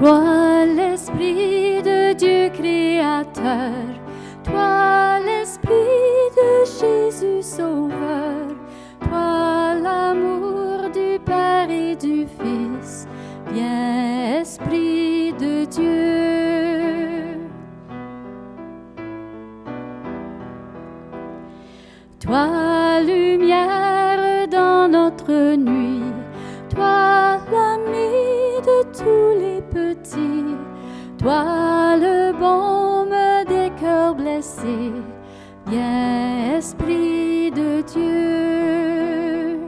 Toi l'Esprit de Dieu créateur, toi l'Esprit de Jésus sauveur, toi l'amour du Père et du Fils, viens Esprit de Dieu. Toi lumière dans notre nuit, toi l'ami de tous les petits, toi le baume des cœurs blessés, viens Esprit de Dieu.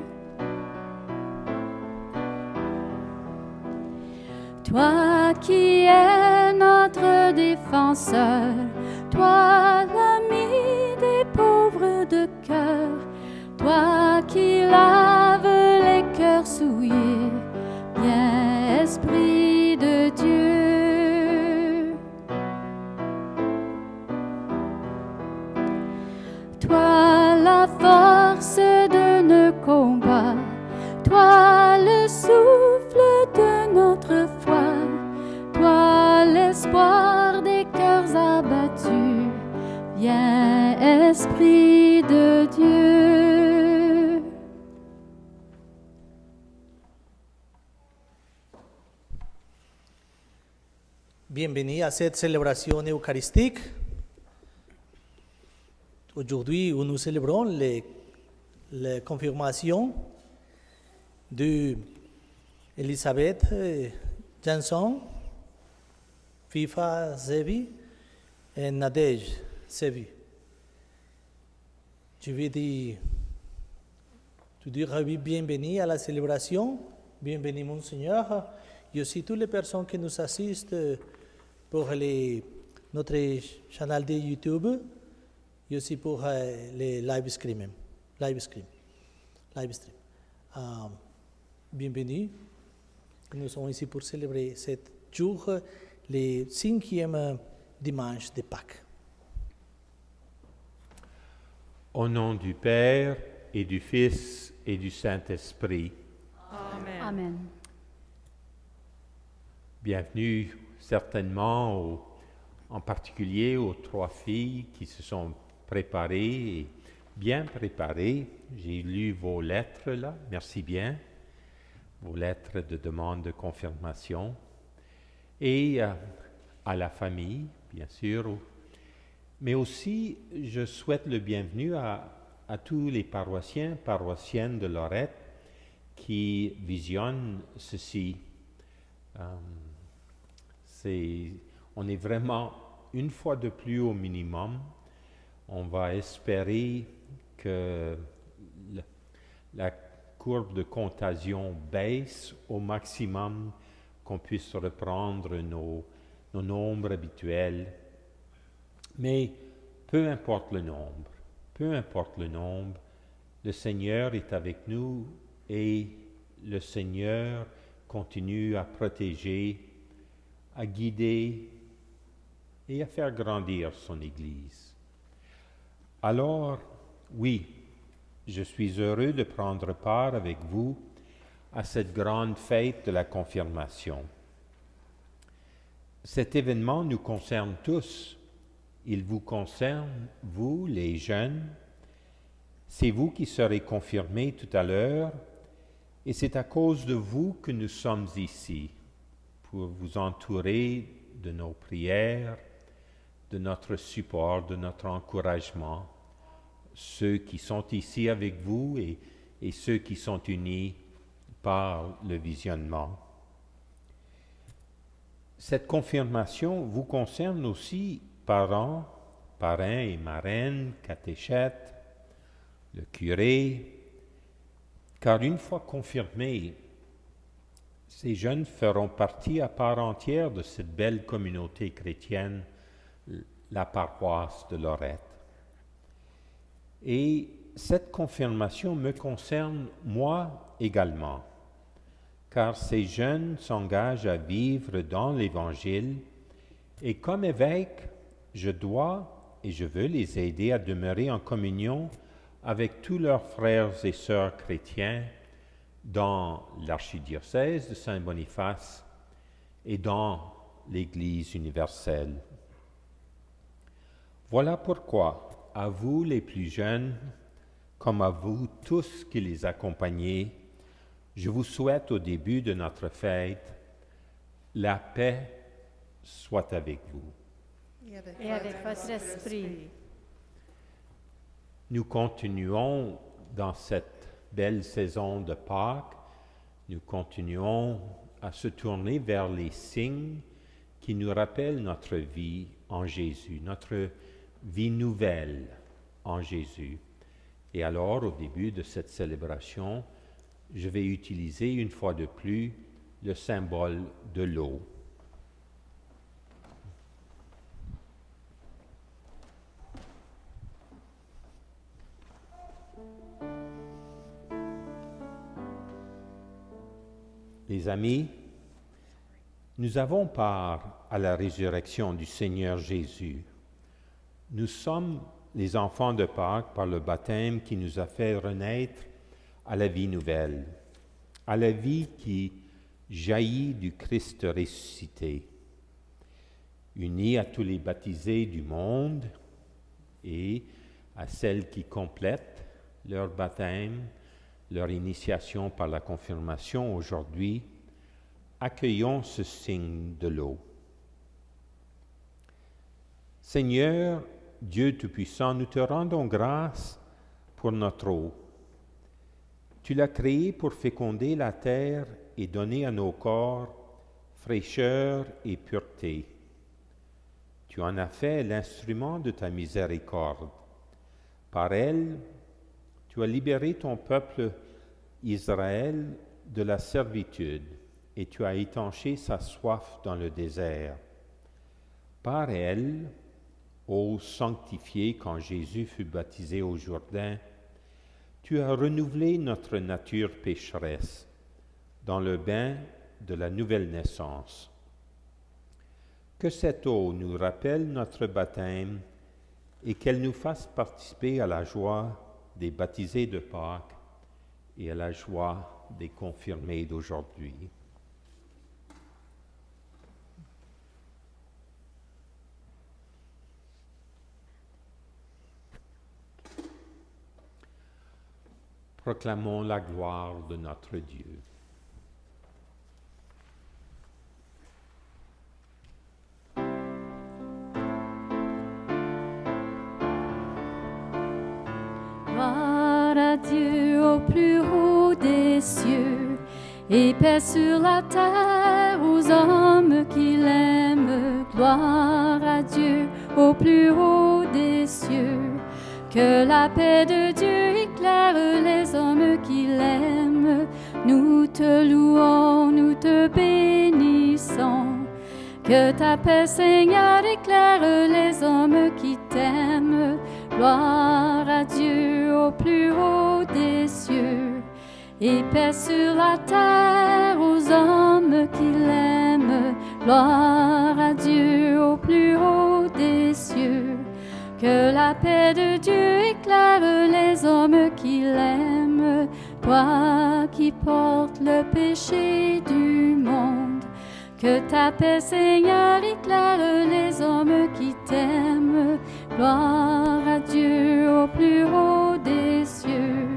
Toi qui es notre défenseur, toi l'ami des pauvres de cœur, toi qui laves les cœurs souillés, viens Esprit de Dieu. Toi la force de nos combats, toi le souffle de notre foi, toi l'espoir des cœurs abattus, viens Esprit de Dieu. Bienvenue à cette célébration eucharistique. Aujourd'hui, nous célébrons la confirmation d'Elisabeth Jansson, Fifa Zevi et Nadège Zevi. Je vais te dire bienvenue à la célébration, bienvenue Monseigneur, et aussi toutes les personnes qui nous assistent pour notre canal de YouTube et aussi pour les live stream. Bienvenue. Nous sommes ici pour célébrer ce jour, le 5e dimanche de Pâques. Au nom du Père et du Fils et du Saint-Esprit. Amen. Amen. Bienvenue certainement en particulier aux 3 filles qui se sont préparées et bien préparées. J'ai lu vos lettres là, merci bien, vos lettres de demande de confirmation. Et à la famille, bien sûr, mais aussi je souhaite le bienvenu à tous les paroissiens, paroissiennes de Lorette qui visionnent ceci. On est vraiment une fois de plus au minimum. On va espérer que la courbe de contagion baisse au maximum, qu'on puisse reprendre nos nombres habituels. Mais peu importe le nombre, le Seigneur est avec nous et le Seigneur continue à protéger, à guider et à faire grandir son Église. Alors, oui, je suis heureux de prendre part avec vous à cette grande fête de la confirmation. Cet événement nous concerne tous. Il vous concerne, vous, les jeunes. C'est vous qui serez confirmés tout à l'heure, et c'est à cause de vous que nous sommes ici, pour vous entourer de nos prières, de notre support, de notre encouragement, ceux qui sont ici avec vous et ceux qui sont unis par le visionnement. Cette confirmation vous concerne aussi, parents et marraines, catéchètes, le curé, car une fois confirmés, ces jeunes feront partie à part entière de cette belle communauté chrétienne, la paroisse de Lorette. Et cette confirmation me concerne moi également, car ces jeunes s'engagent à vivre dans l'Évangile, et comme évêque, je dois et je veux les aider à demeurer en communion avec tous leurs frères et sœurs chrétiens dans l'archidiocèse de Saint-Boniface, et dans l'Église universelle. Voilà pourquoi, à vous les plus jeunes, comme à vous tous qui les accompagnez, je vous souhaite au début de notre fête, la paix soit avec vous. Et avec votre esprit. Nous continuons dans cette belle saison de Pâques, nous continuons à se tourner vers les signes qui nous rappellent notre vie en Jésus, notre vie nouvelle en Jésus. Et alors, au début de cette célébration, je vais utiliser une fois de plus le symbole de l'eau. Les amis, nous avons part à la résurrection du Seigneur Jésus. Nous sommes les enfants de Pâques par le baptême qui nous a fait renaître à la vie nouvelle, à la vie qui jaillit du Christ ressuscité. Unis à tous les baptisés du monde et à celles qui complètent leur baptême, leur initiation par la confirmation aujourd'hui, accueillons ce signe de l'eau. Seigneur, Dieu Tout-Puissant, nous te rendons grâce pour notre eau. Tu l'as créée pour féconder la terre et donner à nos corps fraîcheur et pureté. Tu en as fait l'instrument de ta miséricorde. Par elle, tu as libéré ton peuple Israël de la servitude et tu as étanché sa soif dans le désert. Par elle, eau sanctifiée quand Jésus fut baptisé au Jourdain, tu as renouvelé notre nature pécheresse dans le bain de la nouvelle naissance. Que cette eau nous rappelle notre baptême et qu'elle nous fasse participer à la joie des baptisés de Pâques et à la joie des confirmés d'aujourd'hui. Proclamons la gloire de notre Dieu. Gloire à Dieu au plus haut des cieux, et paix sur la terre aux hommes qui l'aiment. Gloire à Dieu au plus haut des cieux. Que la paix de Dieu éclaire les hommes qui l'aiment. Nous te louons, nous te bénissons. Que ta paix, Seigneur, éclaire les hommes qui t'aiment. Gloire à Dieu au plus haut des cieux. Et paix sur la terre aux hommes qui l'aiment. Gloire à Dieu au plus haut des cieux. Que la paix de Dieu éclaire les hommes qui l'aiment, toi qui portes le péché du monde. Que ta paix, Seigneur, éclaire les hommes qui t'aiment. Gloire à Dieu au plus haut des cieux.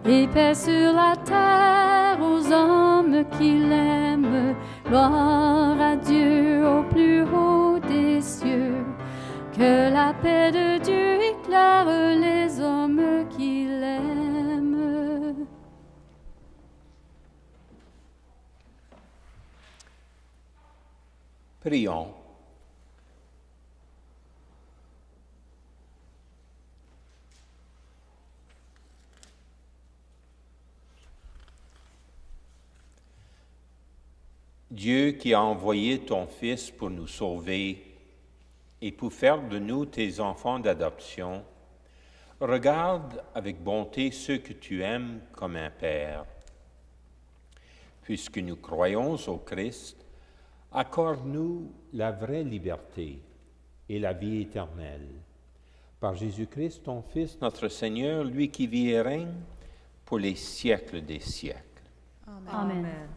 Et paix sur la terre aux hommes qui l'aiment. Gloire à Dieu au plus haut des cieux. Que la paix de Dieu éclaire les hommes qui l'aiment. Prions. Dieu qui a envoyé ton Fils pour nous sauver et pour faire de nous tes enfants d'adoption, regarde avec bonté ceux que tu aimes comme un Père. Puisque nous croyons au Christ, accorde-nous la vraie liberté et la vie éternelle. Par Jésus-Christ, ton Fils, notre Seigneur, lui qui vit et règne pour les siècles des siècles. Amen. Amen.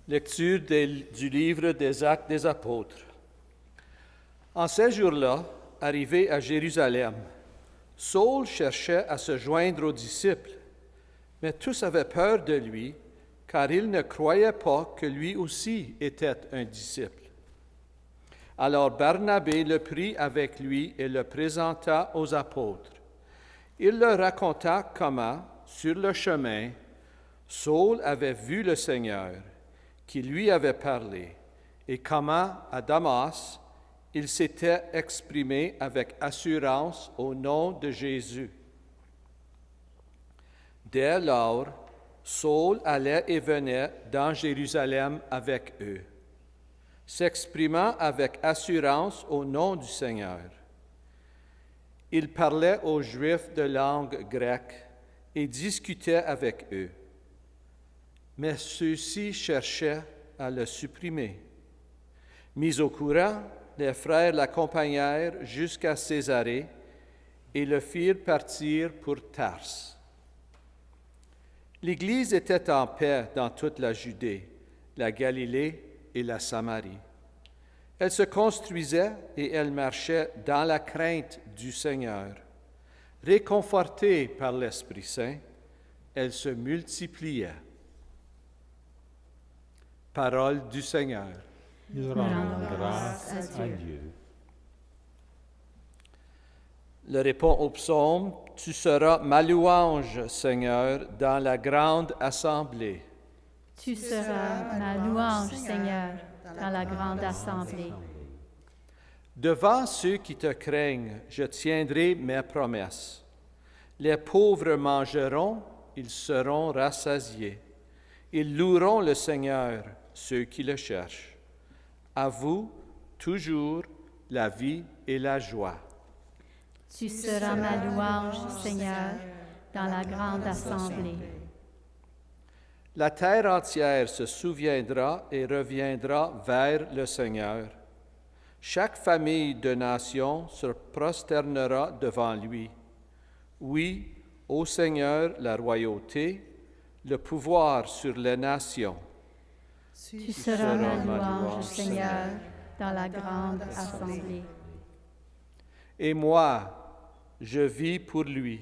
Lecture du livre des Actes des Apôtres. En ces jours-là, arrivé à Jérusalem, Saul cherchait à se joindre aux disciples, mais tous avaient peur de lui, car ils ne croyaient pas que lui aussi était un disciple. Alors Barnabé le prit avec lui et le présenta aux apôtres. Il leur raconta comment, sur le chemin, Saul avait vu le Seigneur, qui lui avait parlé, et comment, à Damas, il s'était exprimé avec assurance au nom de Jésus. Dès lors, Saul allait et venait dans Jérusalem avec eux, s'exprimant avec assurance au nom du Seigneur. Il parlait aux Juifs de langue grecque et discutait avec eux. Mais ceux-ci cherchaient à le supprimer. Mis au courant, les frères l'accompagnèrent jusqu'à Césarée et le firent partir pour Tarse. L'Église était en paix dans toute la Judée, la Galilée et la Samarie. Elle se construisait et elle marchait dans la crainte du Seigneur. Réconfortée par l'Esprit Saint, elle se multipliait. Parole du Seigneur. Nous rendons grâce à Dieu. Le répond au psaume, « Tu seras ma louange, Seigneur, dans la grande assemblée. » Tu seras ma louange, Seigneur, dans la grande assemblée. Devant ceux qui te craignent, je tiendrai mes promesses. Les pauvres mangeront, ils seront rassasiés. Ils loueront le Seigneur, ceux qui le cherchent. À vous, toujours, la vie et la joie. Tu seras ma louange, Seigneur, dans la grande assemblée. La terre entière se souviendra et reviendra vers le Seigneur. Chaque famille de nations se prosternera devant lui. Oui, ô Seigneur, la royauté, le pouvoir sur les nations. Tu seras ma louange, Seigneur, dans la grande assemblée. Et moi, je vis pour lui.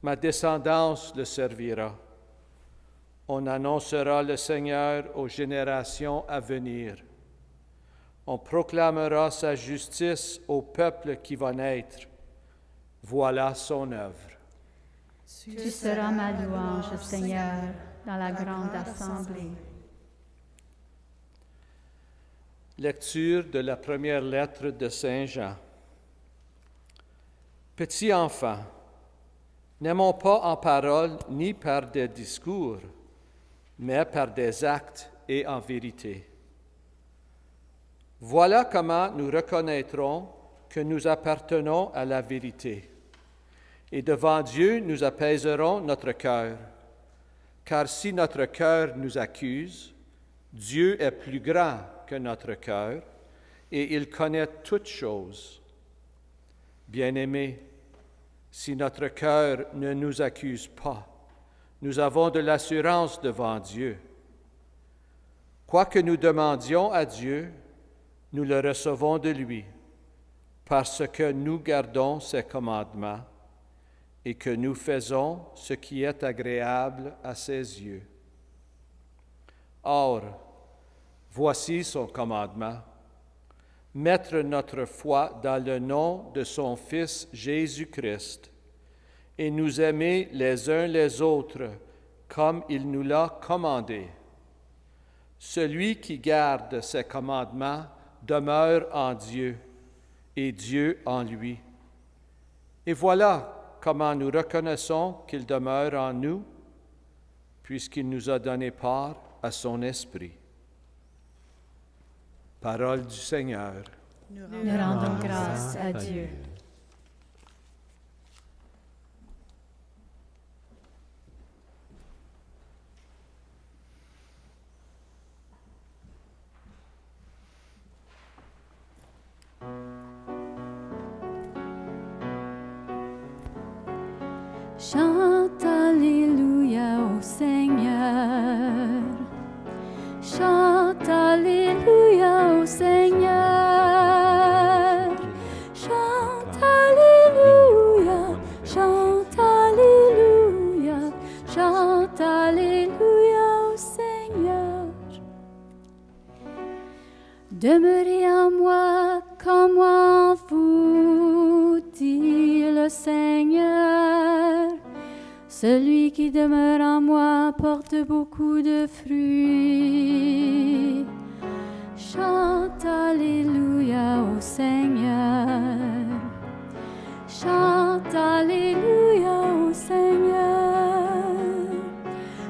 Ma descendance le servira. On annoncera le Seigneur aux générations à venir. On proclamera sa justice au peuple qui va naître. Voilà son œuvre. Tu seras ma louange, Seigneur, dans la grande assemblée. Lecture de la première lettre de Saint Jean. Petits enfants, n'aimons pas en parole ni par des discours, mais par des actes et en vérité. Voilà comment nous reconnaîtrons que nous appartenons à la vérité. Et devant Dieu, nous apaiserons notre cœur. Car si notre cœur nous accuse, Dieu est plus grand que notre cœur et il connaît toutes choses. Bien-aimés, si notre cœur ne nous accuse pas, nous avons de l'assurance devant Dieu. Quoi que nous demandions à Dieu, nous le recevons de lui, parce que nous gardons ses commandements et que nous faisons ce qui est agréable à ses yeux. Or, voici son commandement, mettre notre foi dans le nom de son Fils Jésus-Christ et nous aimer les uns les autres comme il nous l'a commandé. Celui qui garde ses commandements demeure en Dieu et Dieu en lui. Et voilà comment nous reconnaissons qu'il demeure en nous, puisqu'il nous a donné part à son esprit. Parole du Seigneur. Nous rendons grâce à Dieu. Chante Alléluia au Seigneur. Demeurez en moi comme moi en vous, dit le Seigneur. Celui qui demeure en moi porte beaucoup de fruits. Chante Alléluia au Seigneur. Chante Alléluia au Seigneur.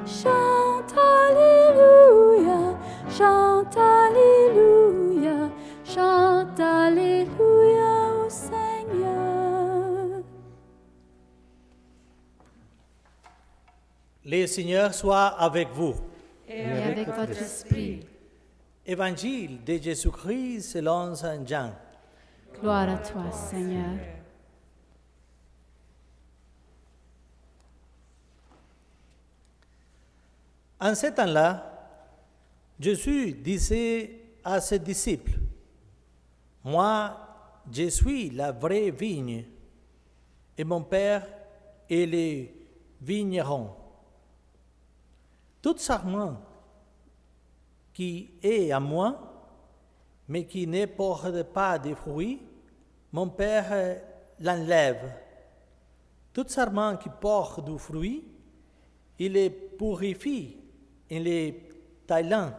Chante Alléluia. Chante Alléluia. Chante Alléluia au Seigneur. Le Seigneur soit avec vous. Et avec votre esprit. Évangile de Jésus-Christ selon Saint Jean. Gloire à toi, Seigneur. En ce temps-là, Jésus disait à ses disciples, « Moi, je suis la vraie vigne, et mon Père est le vigneron. Tout sarment qui est à moi, mais qui ne porte pas de fruits, mon Père l'enlève. Tout sarment qui porte du fruit, il les purifie en les taillant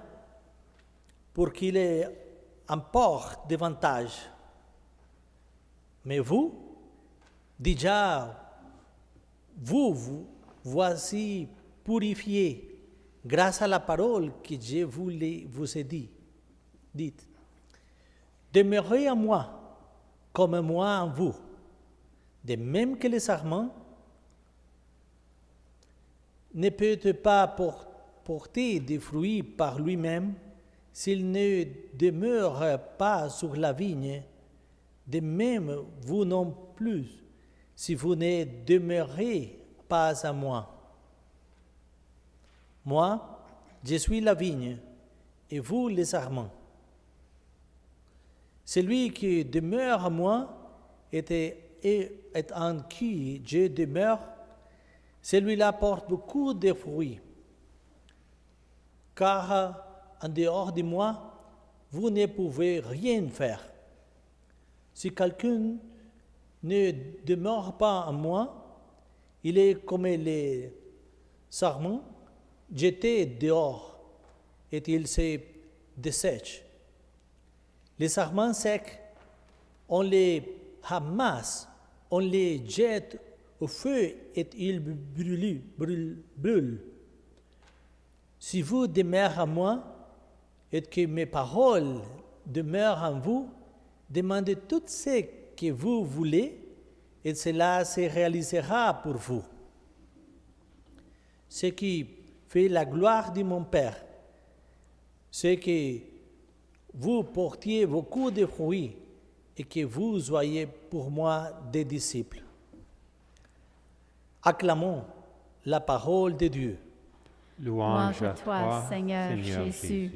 pour qu'il en porte davantage. Mais vous, déjà, vous voici purifiés grâce à la parole que je vous ai dite. Demeurez en moi, comme moi en vous, de même que le sarment ne peut pas porter des fruits par lui-même s'il ne demeure pas sur la vigne. De même, vous non plus, si vous ne demeurez pas en moi. Moi, je suis la vigne, et vous les sarments. Celui qui demeure en moi et en qui je demeure, celui-là porte beaucoup de fruits. Car en dehors de moi, vous ne pouvez rien faire. Si quelqu'un ne demeure pas en moi, il est comme les sarments jetés dehors, et il se dessèche. Les sarments secs, on les ramasse, on les jette au feu et ils brûlent. Si vous demeurez en moi et que mes paroles demeurent en vous, demandez tout ce que vous voulez et cela se réalisera pour vous. Ce qui fait la gloire de mon Père, c'est que vous portiez beaucoup de fruits et que vous soyez pour moi des disciples. Acclamons la parole de Dieu. Louange à toi, Seigneur Jésus.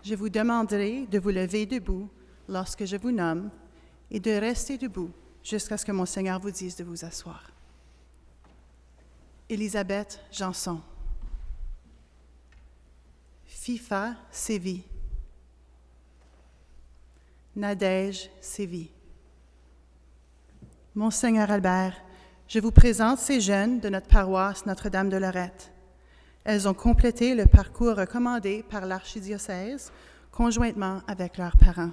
Je vous demanderai de vous lever debout lorsque je vous nomme et de rester debout jusqu'à ce que mon Seigneur vous dise de vous asseoir. Élisabeth Janson. Fifa Sévy. Nadège Sévy. Monseigneur Albert, je vous présente ces jeunes de notre paroisse Notre-Dame de Lorette. Elles ont complété le parcours recommandé par l'archidiocèse conjointement avec leurs parents.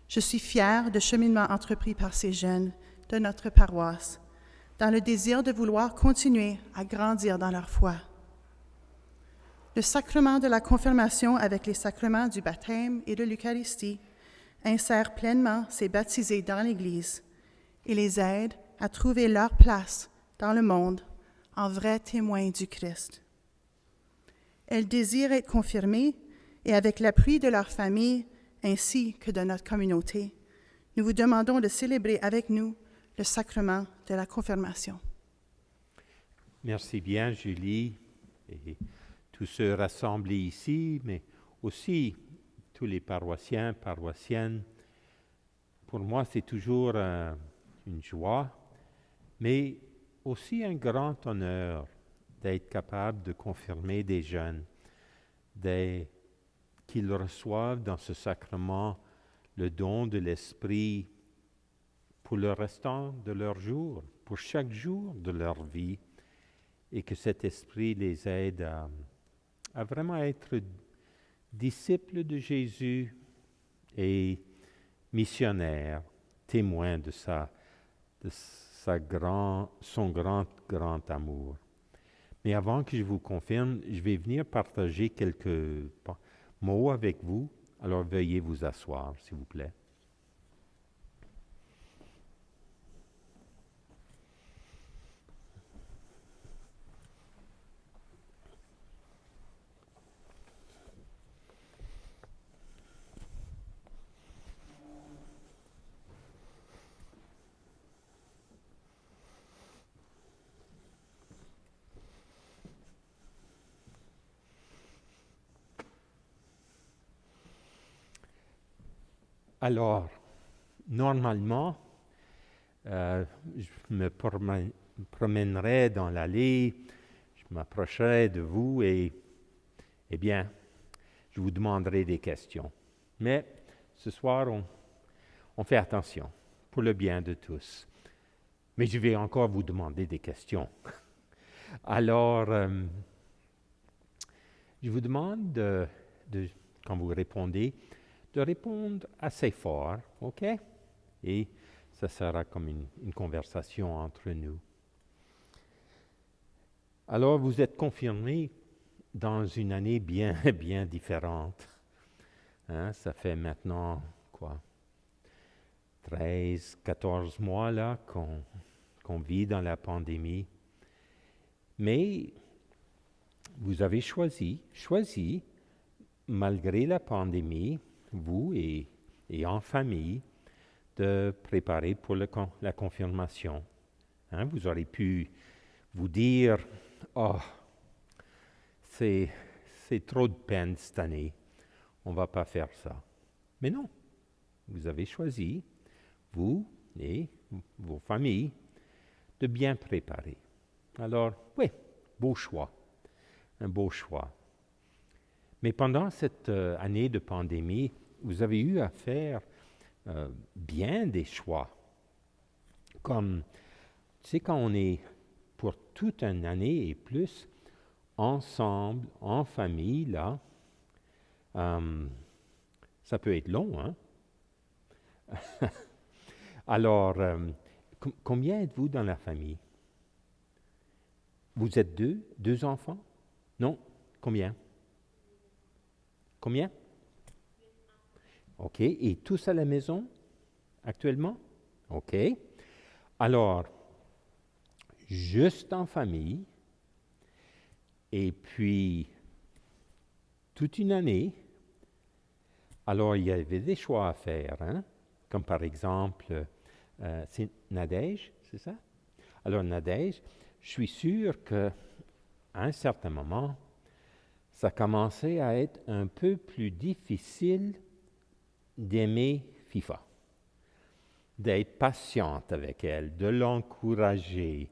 Je suis fière du cheminement entrepris par ces jeunes de notre paroisse, dans le désir de vouloir continuer à grandir dans leur foi. Le sacrement de la confirmation avec les sacrements du baptême et de l'Eucharistie insère pleinement ces baptisés dans l'Église et les aide à trouver leur place dans le monde en vrais témoins du Christ. Elles désirent être confirmées et avec l'appui de leur famille ainsi que de notre communauté, nous vous demandons de célébrer avec nous le sacrement de la confirmation. Merci bien, Julie, et tous ceux rassemblés ici, mais aussi tous les paroissiens, paroissiennes. Pour moi, c'est toujours une joie, mais aussi un grand honneur d'être capable de confirmer des jeunes, qu'ils reçoivent dans ce sacrement le don de l'Esprit pour le restant de leur jour, pour chaque jour de leur vie, et que cet Esprit les aide à vraiment être disciples de Jésus et missionnaires, témoins de son grand amour. Mais avant que je vous confirme, je vais venir partager quelques mots avec vous. Alors veuillez vous asseoir, s'il vous plaît. Alors, normalement, je me promènerais dans l'allée, je m'approcherais de vous et, eh bien, je vous demanderai des questions. Mais ce soir, on fait attention pour le bien de tous. Mais je vais encore vous demander des questions. Alors, je vous demande, quand vous répondez, de répondre assez fort, OK? Et ça sera comme une conversation entre nous. Alors, vous êtes confirmés dans une année bien, bien différente. Hein? Ça fait maintenant, 13, 14 mois là qu'on vit dans la pandémie. Mais vous avez choisi, malgré la pandémie, vous et en famille, de préparer pour la confirmation. Hein, vous aurez pu vous dire, « Oh, c'est trop de peine cette année, on ne va pas faire ça. » Mais non, vous avez choisi, vous et vos familles, de bien préparer. Alors, oui, beau choix, un beau choix. Mais pendant cette année de pandémie, vous avez eu à faire bien des choix. Comme, tu sais, quand on est pour toute une année et plus, ensemble, en famille, là, ça peut être long, hein? Alors, combien êtes-vous dans la famille? Vous êtes deux enfants? Non? Combien? Combien? OK. Et tous à la maison actuellement? OK. Alors, juste en famille, et puis toute une année, alors il y avait des choix à faire, hein? Comme par exemple, c'est Nadège, c'est ça? Alors Nadège, je suis sûr qu'à un certain moment, ça commençait à être un peu plus difficile d'aimer FIFA, d'être patiente avec elle, de l'encourager,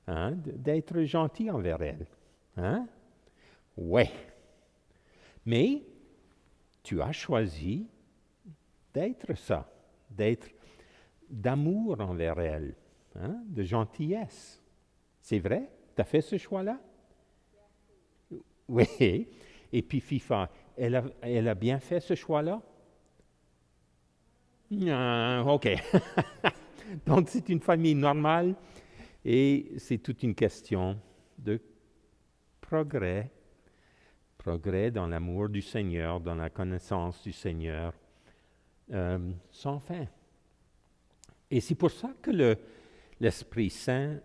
hein, d'être gentil envers elle. Hein? Ouais. Mais tu as choisi d'être ça, d'amour envers elle, hein, de gentillesse. C'est vrai? Tu as fait ce choix-là? Oui. Et puis FIFA, elle a bien fait ce choix-là? OK. Donc c'est une famille normale et c'est toute une question de progrès dans l'amour du Seigneur, dans la connaissance du Seigneur, sans fin. Et c'est pour ça que l'Esprit Saint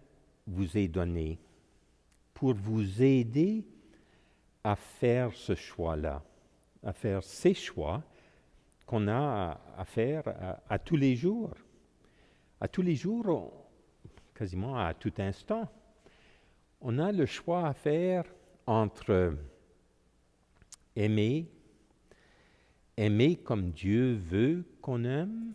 vous est donné, pour vous aider à faire ce choix-là, à faire ces choix qu'on a à faire à tous les jours. À tous les jours, quasiment à tout instant, on a le choix à faire entre aimer aimer comme Dieu veut qu'on aime,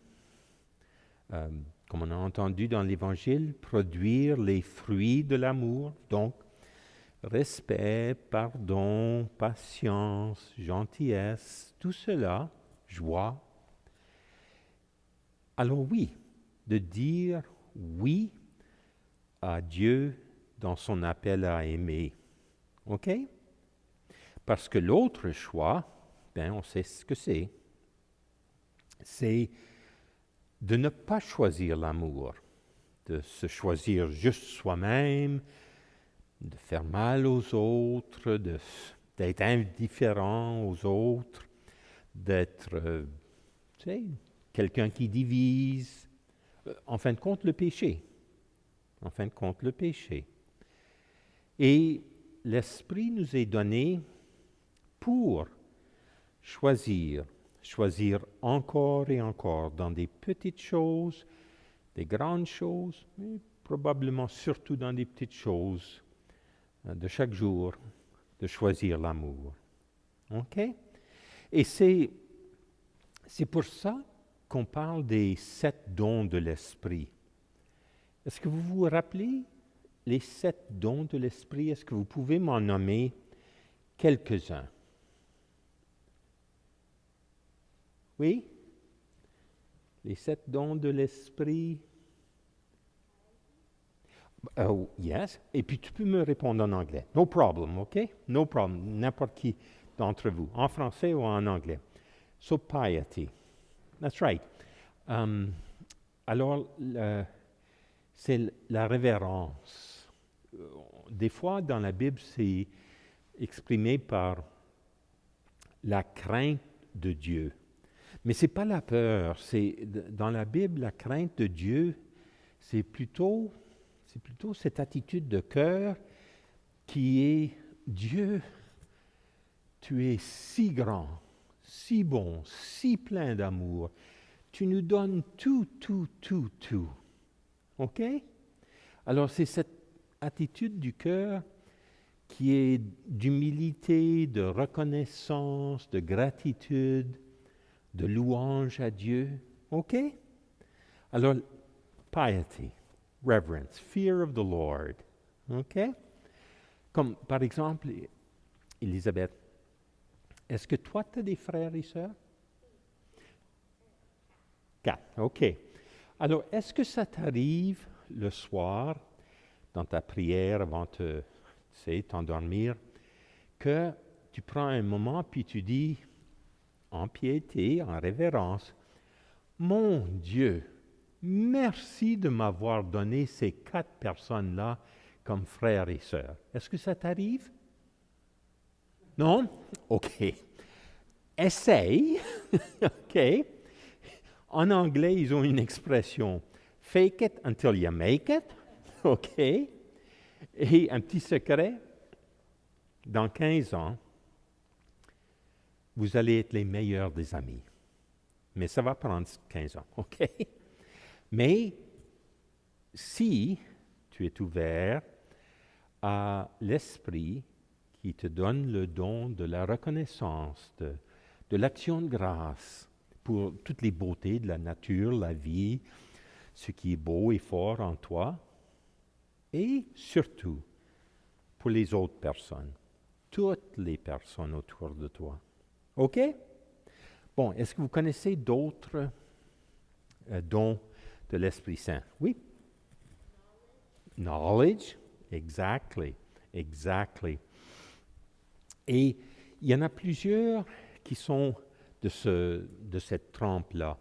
comme on a entendu dans l'Évangile, produire les fruits de l'amour, donc respect, pardon, patience, gentillesse, tout cela, joie. Alors oui, de dire oui à Dieu dans son appel à aimer. OK? Parce que l'autre choix, on sait ce que c'est. C'est de ne pas choisir l'amour, de se choisir juste soi-même, de faire mal aux autres, d'être indifférent aux autres, d'être, quelqu'un qui divise. En fin de compte, le péché. En fin de compte, le péché. Et l'Esprit nous est donné pour choisir encore et encore dans des petites choses, des grandes choses, mais probablement surtout dans des petites choses de chaque jour, de choisir l'amour. OK? Et c'est pour ça qu'on parle des 7 dons de l'Esprit. Est-ce que vous vous rappelez les 7 dons de l'Esprit? Est-ce que vous pouvez m'en nommer quelques-uns? Oui? Les 7 dons de l'Esprit? Oh, yes. Et puis tu peux me répondre en anglais. No problem, OK? No problem. N'importe qui d'entre vous, en français ou en anglais. So, piety. That's right. Alors, c'est la révérence. Des fois, dans la Bible, c'est exprimé par la crainte de Dieu. Mais ce n'est pas la peur. Dans la Bible, la crainte de Dieu, c'est plutôt cette attitude de cœur qui est Dieu, tu es si grand, si bon, si plein d'amour. Tu nous donnes tout, tout, tout, tout. OK? Alors, c'est cette attitude du cœur qui est d'humilité, de reconnaissance, de gratitude, de louange à Dieu. OK? Alors, piety, reverence, fear of the Lord. OK? Comme, par exemple, Elisabeth, est-ce que toi, tu as des frères et sœurs? 4, OK. Alors, est-ce que ça t'arrive le soir, dans ta prière avant de t'endormir, que tu prends un moment puis tu dis, en piété, en révérence, « Mon Dieu, merci de m'avoir donné ces 4 personnes-là comme frères et sœurs. » Est-ce que ça t'arrive? Non? OK. Essaye. OK. En anglais, ils ont une expression. Fake it until you make it. OK. Et un petit secret. Dans 15 ans, vous allez être les meilleurs des amis. Mais ça va prendre 15 ans. OK? Mais si tu es ouvert à l'Esprit qui te donne le don de la reconnaissance, de l'action de grâce pour toutes les beautés de la nature, la vie, ce qui est beau et fort en toi, et surtout pour les autres personnes, toutes les personnes autour de toi. OK? Bon, est-ce que vous connaissez d'autres dons de l'Esprit Saint? Oui? Knowledge, exactly. Et il y en a plusieurs qui sont de cette trempe-là.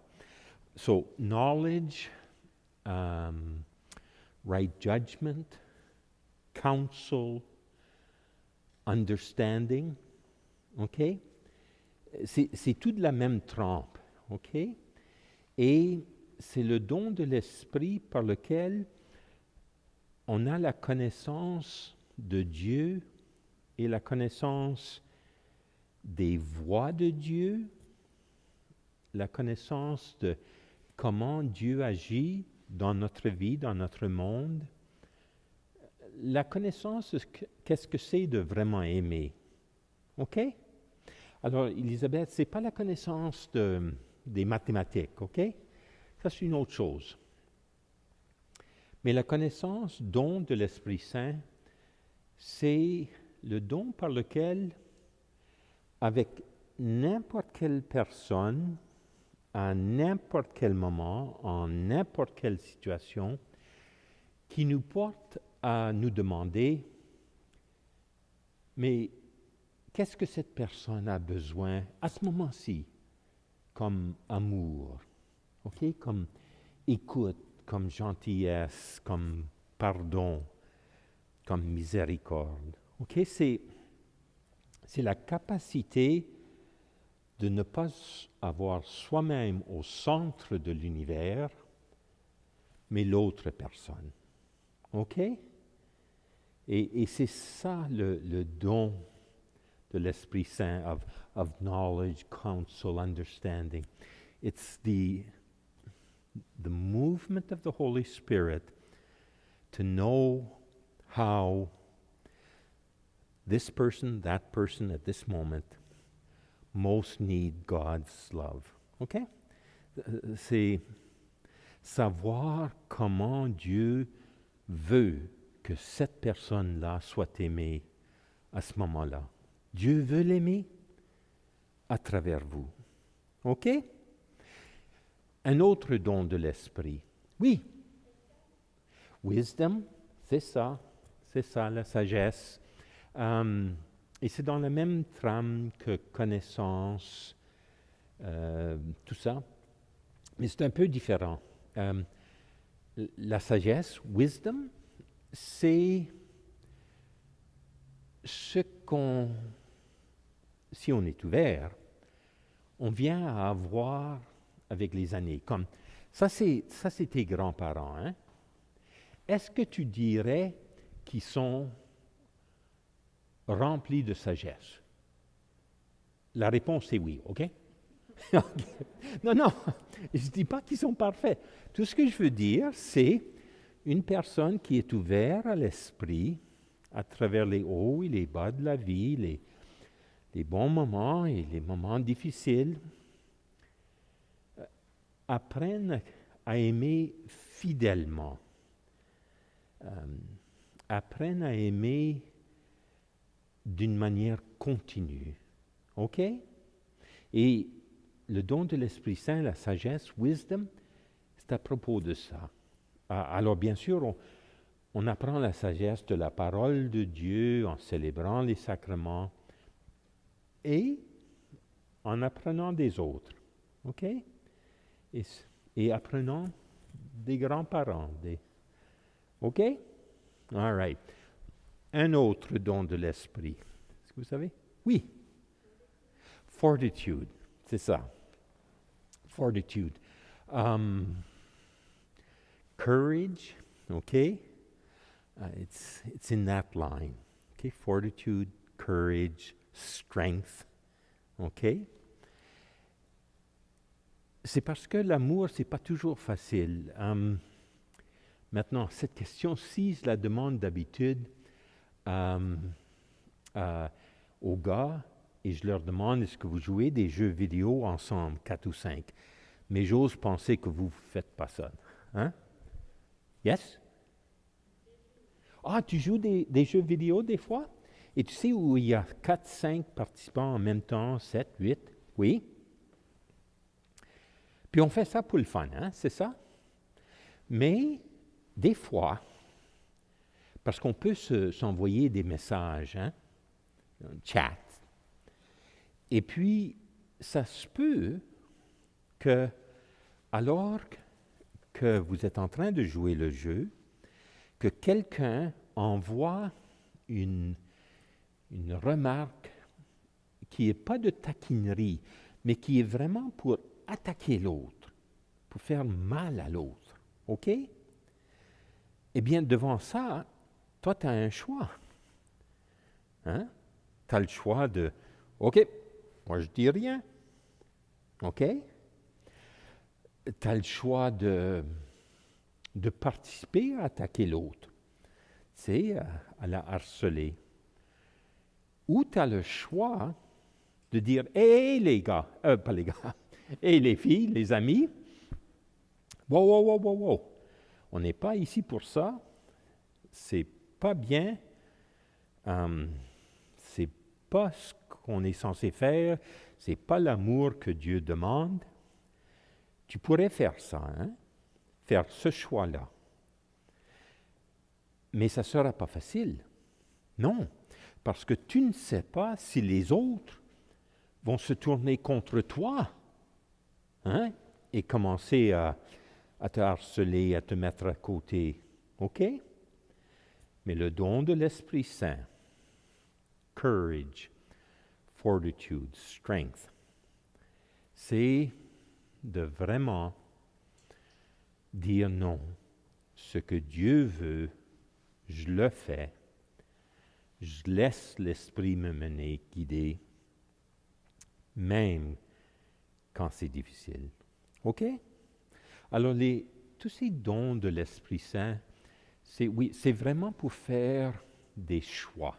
So, knowledge, right judgment, counsel, understanding, OK? C'est tout de la même trempe, OK? Et c'est le don de l'Esprit par lequel on a la connaissance de Dieu et la connaissance des voies de Dieu, la connaissance de comment Dieu agit dans notre vie, dans notre monde, la connaissance de qu'est-ce que c'est de vraiment aimer. OK? Alors, Elisabeth, ce n'est pas la connaissance des mathématiques, OK? Ça, c'est une autre chose. Mais la connaissance, don de l'Esprit Saint, c'est le don par lequel, avec n'importe quelle personne, à n'importe quel moment, en n'importe quelle situation, qui nous porte à nous demander, mais qu'est-ce que cette personne a besoin à ce moment-ci, comme amour, ok, comme écoute, comme gentillesse, comme pardon, comme miséricorde. Ok, c'est la capacité de ne pas avoir soi-même au centre de l'univers, mais l'autre personne. OK? Et c'est ça le don de l'Esprit Saint of knowledge, counsel, understanding. It's the movement of the Holy Spirit to know how this person, that person at this moment most need God's love. OK? C'est savoir comment Dieu veut que cette personne-là soit aimée à ce moment-là. Dieu veut l'aimer à travers vous. OK? Un autre don de l'Esprit. Oui. Wisdom, c'est ça, la sagesse. Et c'est dans la même trame que connaissance, tout ça. Mais c'est un peu différent. La sagesse, wisdom, c'est ce qu'on, si on est ouvert, on vient à avoir avec les années. Comme ça, c'est tes grands-parents. Hein? Est-ce que tu dirais qu'ils sont remplis de sagesse? La réponse est oui, OK? Non, je ne dis pas qu'ils sont parfaits. Tout ce que je veux dire, c'est une personne qui est ouverte à l'esprit à travers les hauts et les bas de la vie, les bons moments et les moments difficiles, apprennent à aimer fidèlement, apprennent à aimer d'une manière continue. OK? Et le don de l'Esprit Saint, la sagesse, wisdom, c'est à propos de ça. Alors bien sûr, on apprend la sagesse de la parole de Dieu en célébrant les sacrements et en apprenant des autres. OK? Et apprenant des grands-parents. OK? All right. Un autre don de l'Esprit. Est-ce que vous savez? Oui. Fortitude. C'est ça. Fortitude. Courage. Okay? It's in that line. Okay? Fortitude, courage, strength. Okay? C'est parce que l'amour, c'est pas toujours facile. Maintenant, cette question-ci, je la demande d'habitude aux gars, et je leur demande, est-ce que vous jouez des jeux vidéo ensemble, 4 ou 5? Mais j'ose penser que vous ne faites pas ça. Hein? Yes? Ah, tu joues des jeux vidéo des fois? Et tu sais où il y a 4, 5 participants en même temps, 7, 8? Oui? Puis on fait ça pour le fun, hein? C'est ça? Mais des fois, parce qu'on peut s'envoyer des messages, hein? Un chat. Et puis, ça se peut que, alors que vous êtes en train de jouer le jeu, que quelqu'un envoie une remarque qui n'est pas de taquinerie, mais qui est vraiment pour attaquer l'autre, pour faire mal à l'autre. OK? Eh bien, devant ça, toi, tu as un choix. Hein? Tu as le choix de, OK, moi, je dis rien. OK? Tu as le choix de participer à attaquer l'autre, tu sais, à la harceler. Ou tu as le choix de dire « Hé les gars, pas les gars, hé les filles, les amis, wow, on n'est pas ici pour ça, c'est pas bien, c'est pas ce qu'on est censé faire, c'est pas l'amour que Dieu demande. Tu pourrais faire ça, hein? Faire ce choix-là. Mais ça ne sera pas facile. Non, parce que tu ne sais pas si les autres vont se tourner contre toi, hein? Et commencer à te harceler, à te mettre à côté. OK? Mais le don de l'Esprit Saint, courage, fortitude, strength, c'est de vraiment dire non. Ce que Dieu veut, je le fais. Je laisse l'Esprit me mener, guider, même quand c'est difficile. OK? Alors, tous ces dons de l'Esprit Saint, c'est vraiment pour faire des choix.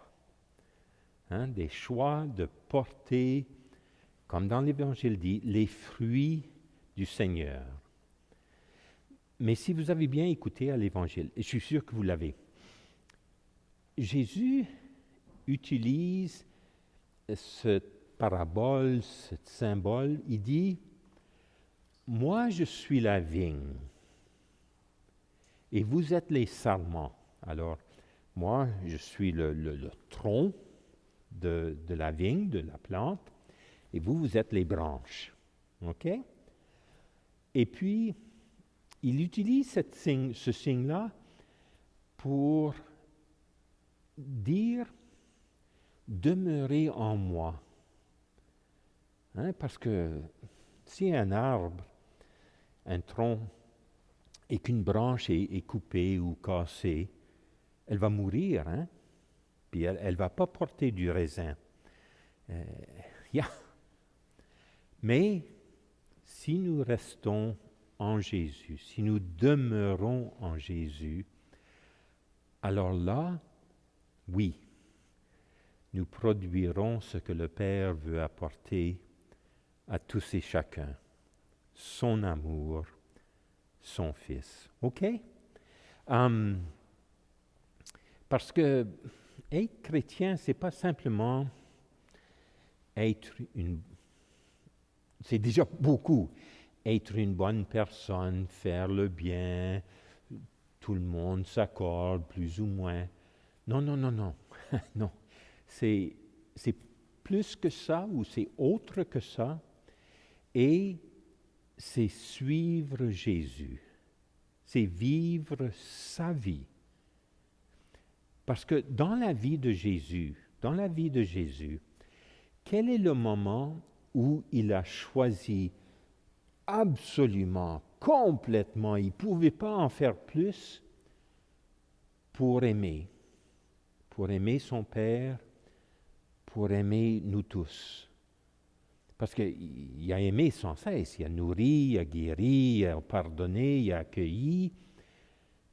Hein? Des choix de porter, comme dans l'Évangile dit, les fruits du Seigneur. Mais si vous avez bien écouté à l'Évangile, et je suis sûr que vous l'avez, Jésus utilise cette parabole, ce symbole, il dit « Moi, je suis la vigne, et vous êtes les sarments. » Alors, moi, je suis le tronc de la vigne, de la plante, et vous êtes les branches. OK? Et puis, il utilise ce signe-là pour dire « demeurez en moi ». Hein? Parce que si un arbre, un tronc, et qu'une branche est coupée ou cassée, elle va mourir, hein? Puis elle ne va pas porter du raisin. Mais si nous restons en Jésus, si nous demeurons en Jésus, alors là, oui, nous produirons ce que le Père veut apporter à tous et chacun, son amour, son Fils. OK? Parce que être chrétien, ce n'est pas simplement être c'est déjà beaucoup. Être une bonne personne, faire le bien, tout le monde s'accorde plus ou moins. Non. Non. C'est plus que ça ou c'est autre que ça. Et c'est suivre Jésus. C'est vivre sa vie. Parce que dans la vie de Jésus, quel est le moment où il a choisi absolument, complètement, il ne pouvait pas en faire plus pour aimer son Père, pour aimer nous tous. Parce qu'il a aimé sans cesse, il a nourri, il a guéri, il a pardonné, il a accueilli.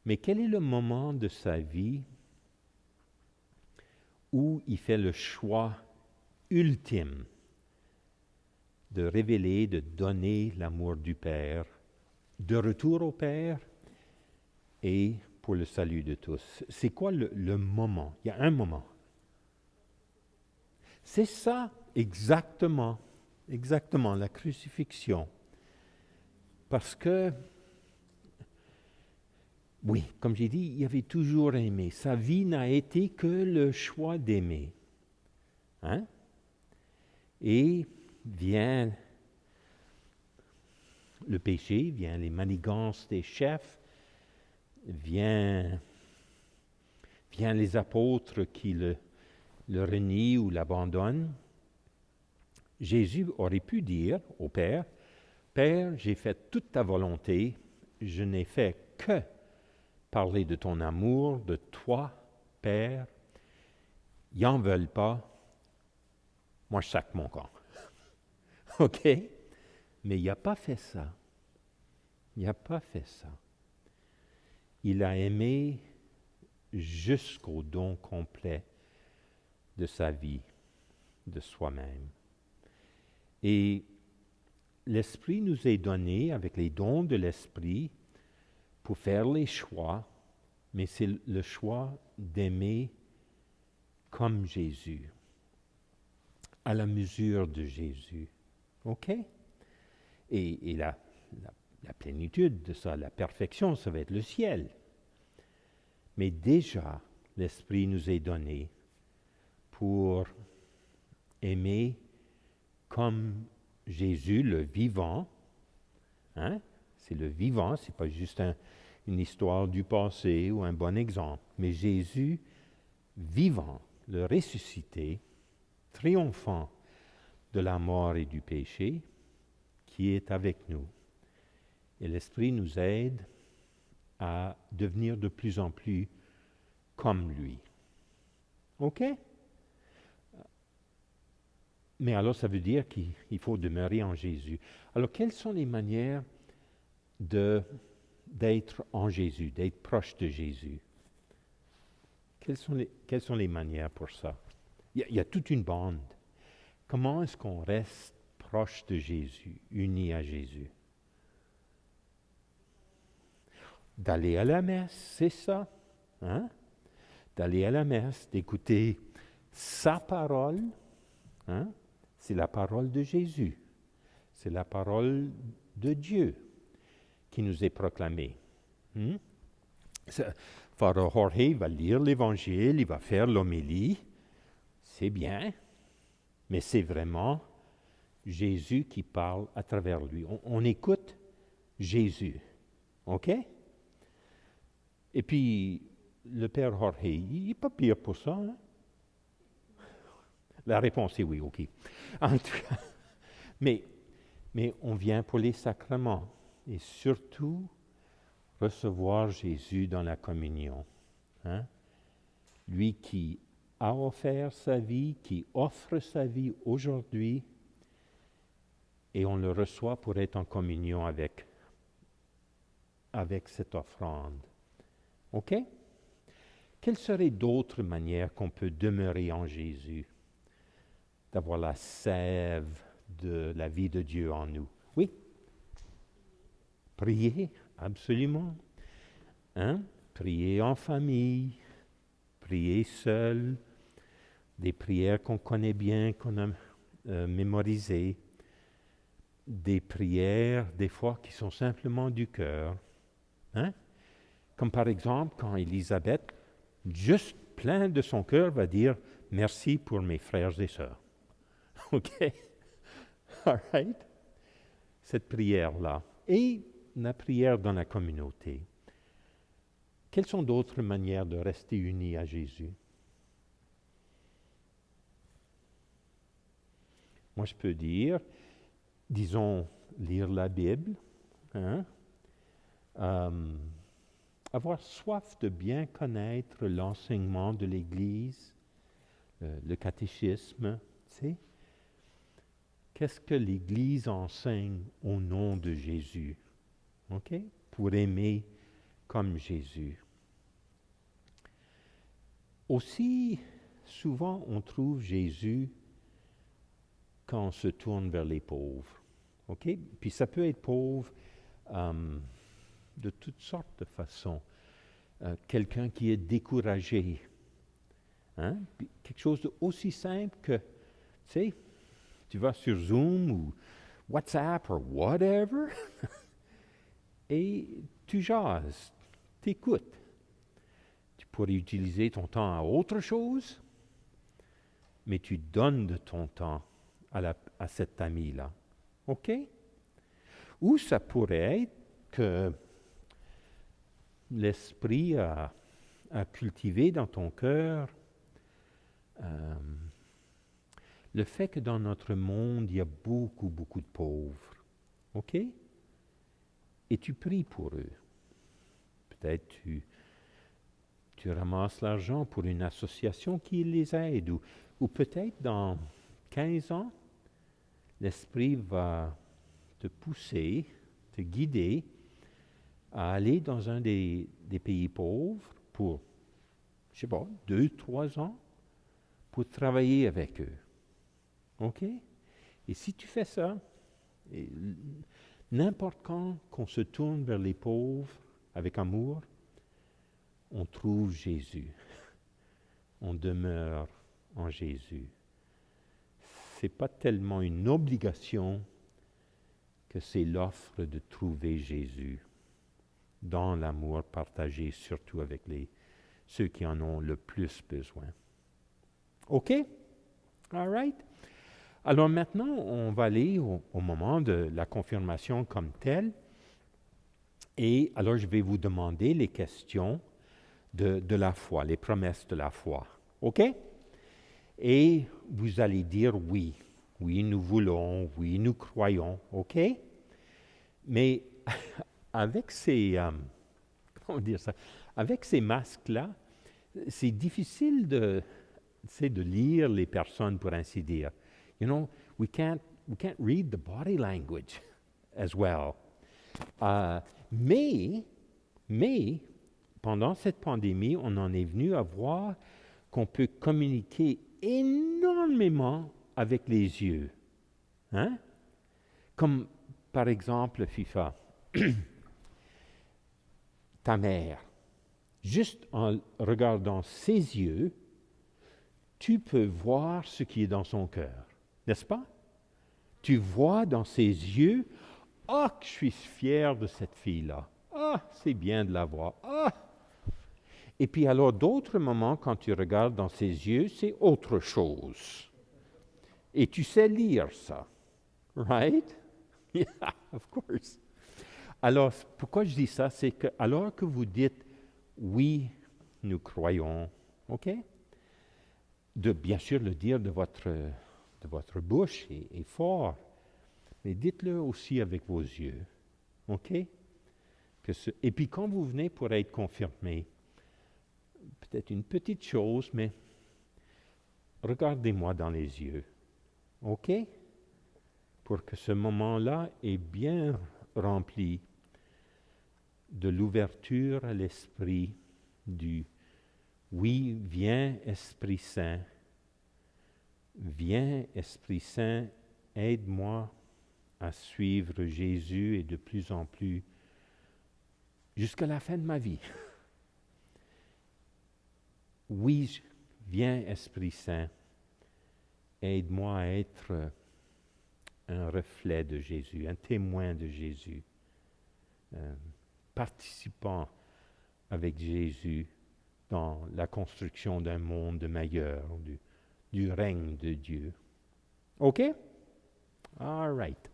Mais quel est le moment de sa vie où il fait le choix ultime de révéler, de donner l'amour du Père, de retour au Père et pour le salut de tous? C'est quoi le moment? Il y a un moment. C'est ça exactement, la crucifixion. Parce que, oui, comme j'ai dit, il avait toujours aimé. Sa vie n'a été que le choix d'aimer. Hein? Et vient le péché, vient les manigances des chefs, vient les apôtres qui le renient ou l'abandonnent. Jésus aurait pu dire au Père, « Père, j'ai fait toute ta volonté, je n'ai fait que parler de ton amour, de toi, Père. Ils n'en veulent pas, moi je sac mon camp. » OK? Mais il n'a pas fait ça. Il a aimé jusqu'au don complet de sa vie, de soi-même. Et l'Esprit nous est donné avec les dons de l'Esprit pour faire les choix, mais c'est le choix d'aimer comme Jésus, à la mesure de Jésus. OK? Et la plénitude de ça, la perfection, ça va être le ciel. Mais déjà, l'Esprit nous est donné pour aimer comme Jésus, le vivant. Hein? C'est le vivant, ce n'est pas juste une histoire du passé ou un bon exemple, mais Jésus vivant, le ressuscité, triomphant de la mort et du péché, qui est avec nous. Et l'Esprit nous aide à devenir de plus en plus comme lui. OK? Mais alors, ça veut dire qu'il faut demeurer en Jésus. Alors, quelles sont les manières d'être en Jésus, d'être proche de Jésus? Quelles sont les manières pour ça? Il y a toute une bande. Comment est-ce qu'on reste proche de Jésus, uni à Jésus? D'aller à la messe, c'est ça. Hein? D'aller à la messe, d'écouter sa parole. Hein? C'est la parole de Jésus. C'est la parole de Dieu qui nous est proclamée. Father Jorge va lire l'Évangile, il va faire l'homélie. C'est bien, mais c'est vraiment Jésus qui parle à travers lui. On écoute Jésus. OK? Et puis, le Père Jorge, il n'est pas pire pour ça. Hein? La réponse est oui, OK. En tout cas, mais on vient pour les sacrements et surtout recevoir Jésus dans la communion. Hein? Lui qui a offert sa vie, qui offre sa vie aujourd'hui, et on le reçoit pour être en communion avec cette offrande. OK? Quelles seraient d'autres manières qu'on peut demeurer en Jésus? D'avoir la sève de la vie de Dieu en nous. Oui? Prier, absolument. Hein? Prier en famille, prier seul, des prières qu'on connaît bien, qu'on a mémorisées, des prières, des fois, qui sont simplement du cœur. Hein? Comme par exemple, quand Élisabeth, juste plein de son cœur, va dire « Merci pour mes frères et sœurs ». OK? All right? Cette prière-là. Et la prière dans la communauté. Quelles sont d'autres manières de rester unis à Jésus? Moi, je peux dire, disons, lire la Bible, hein? Avoir soif de bien connaître l'enseignement de l'Église, le catéchisme, tu sais. Qu'est-ce que l'Église enseigne au nom de Jésus? OK? Pour aimer comme Jésus. Aussi, souvent, on trouve Jésus quand on se tourne vers les pauvres. OK? Puis ça peut être pauvre de toutes sortes de façons. Quelqu'un qui est découragé. Hein? Puis quelque chose d'aussi simple que, tu sais, tu vas sur Zoom ou WhatsApp ou whatever et tu jases, t'écoutes. Tu pourrais utiliser ton temps à autre chose, mais tu donnes de ton temps à cet ami-là. OK? Ou ça pourrait être que l'Esprit a cultivé dans ton cœur le fait que dans notre monde, il y a beaucoup, beaucoup de pauvres. OK? Et tu pries pour eux. Peut-être tu ramasses l'argent pour une association qui les aide. Ou peut-être dans 15 ans, l'Esprit va te pousser, te guider à aller dans un des pays pauvres pour, je ne sais pas, 2-3 ans, pour travailler avec eux. OK? Et si tu fais ça, et n'importe quand qu'on se tourne vers les pauvres avec amour, on trouve Jésus. On demeure en Jésus. Ce n'est pas tellement une obligation que c'est l'offre de trouver Jésus dans l'amour partagé, surtout avec ceux qui en ont le plus besoin. OK? All right? Alors maintenant, on va aller au moment de la confirmation comme telle. Et alors, je vais vous demander les questions de la foi, les promesses de la foi. OK? Et vous allez dire oui. Oui, nous voulons. Oui, nous croyons. OK? Mais avec comment dire ça? Avec ces masques-là, c'est difficile de lire les personnes, pour ainsi dire. You know, we can't read the body language as well. Mais, pendant cette pandémie, on en est venu à voir qu'on peut communiquer énormément avec les yeux. Hein? Comme, par exemple, FIFA, ta mère, juste en regardant ses yeux, tu peux voir ce qui est dans son cœur. N'est-ce pas? Tu vois dans ses yeux, « Ah, que je suis fier de cette fille-là. Ah, c'est bien de la voir. Ah! » Et puis alors, d'autres moments, quand tu regardes dans ses yeux, c'est autre chose. Et tu sais lire ça. Right? Yeah, of course. Alors, pourquoi je dis ça? C'est que alors que vous dites « Oui, nous croyons. » OK? De bien sûr le dire de votre bouche est fort, mais dites-le aussi avec vos yeux. OK? Et puis quand vous venez pour être confirmé, peut-être une petite chose, mais regardez-moi dans les yeux. OK? Pour que ce moment-là est bien rempli de l'ouverture à l'esprit du « Oui, viens Esprit Saint, viens Esprit Saint, aide-moi à suivre Jésus et de plus en plus jusqu'à la fin de ma vie. » Oui, viens Esprit Saint, aide-moi à être un reflet de Jésus, un témoin de Jésus, participant avec Jésus dans la construction d'un monde meilleur, du règne de Dieu. OK? All right.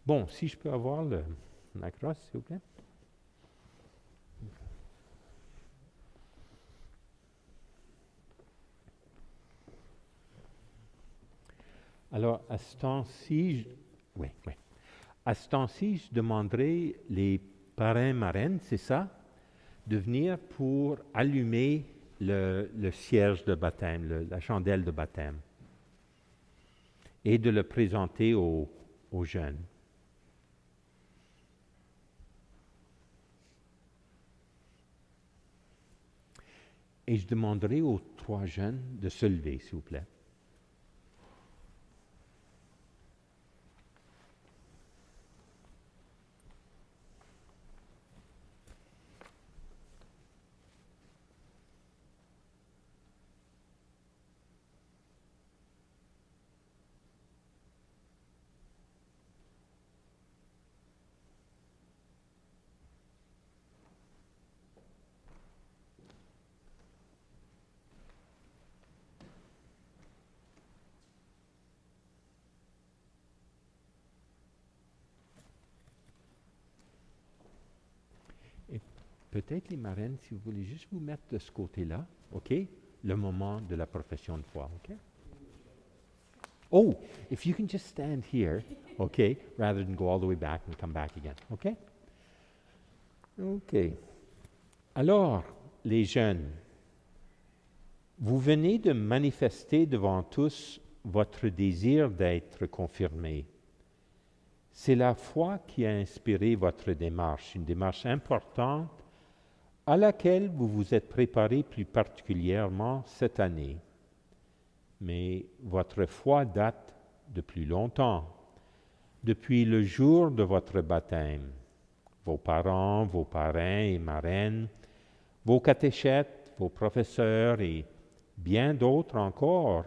Bon, si je peux avoir la crosse, s'il vous plaît. Alors, à ce temps-ci, je demanderai les parrains, marraines, c'est ça, de venir pour allumer le cierge de baptême, la chandelle de baptême, et de le présenter aux jeunes. Et je demanderai aux 3 jeunes de se lever, s'il vous plaît. Peut-être les marraines, si vous voulez juste vous mettre de ce côté-là, OK? Le moment de la profession de foi, OK? Oh, if you can just stand here, OK? Rather than go all the way back and come back again, OK? OK. Alors, les jeunes, vous venez de manifester devant tous votre désir d'être confirmés. C'est la foi qui a inspiré votre démarche, une démarche importante à laquelle vous vous êtes préparé plus particulièrement cette année. Mais votre foi date de plus longtemps, depuis le jour de votre baptême. Vos parents, vos parrains et marraines, vos catéchètes, vos professeurs et bien d'autres encore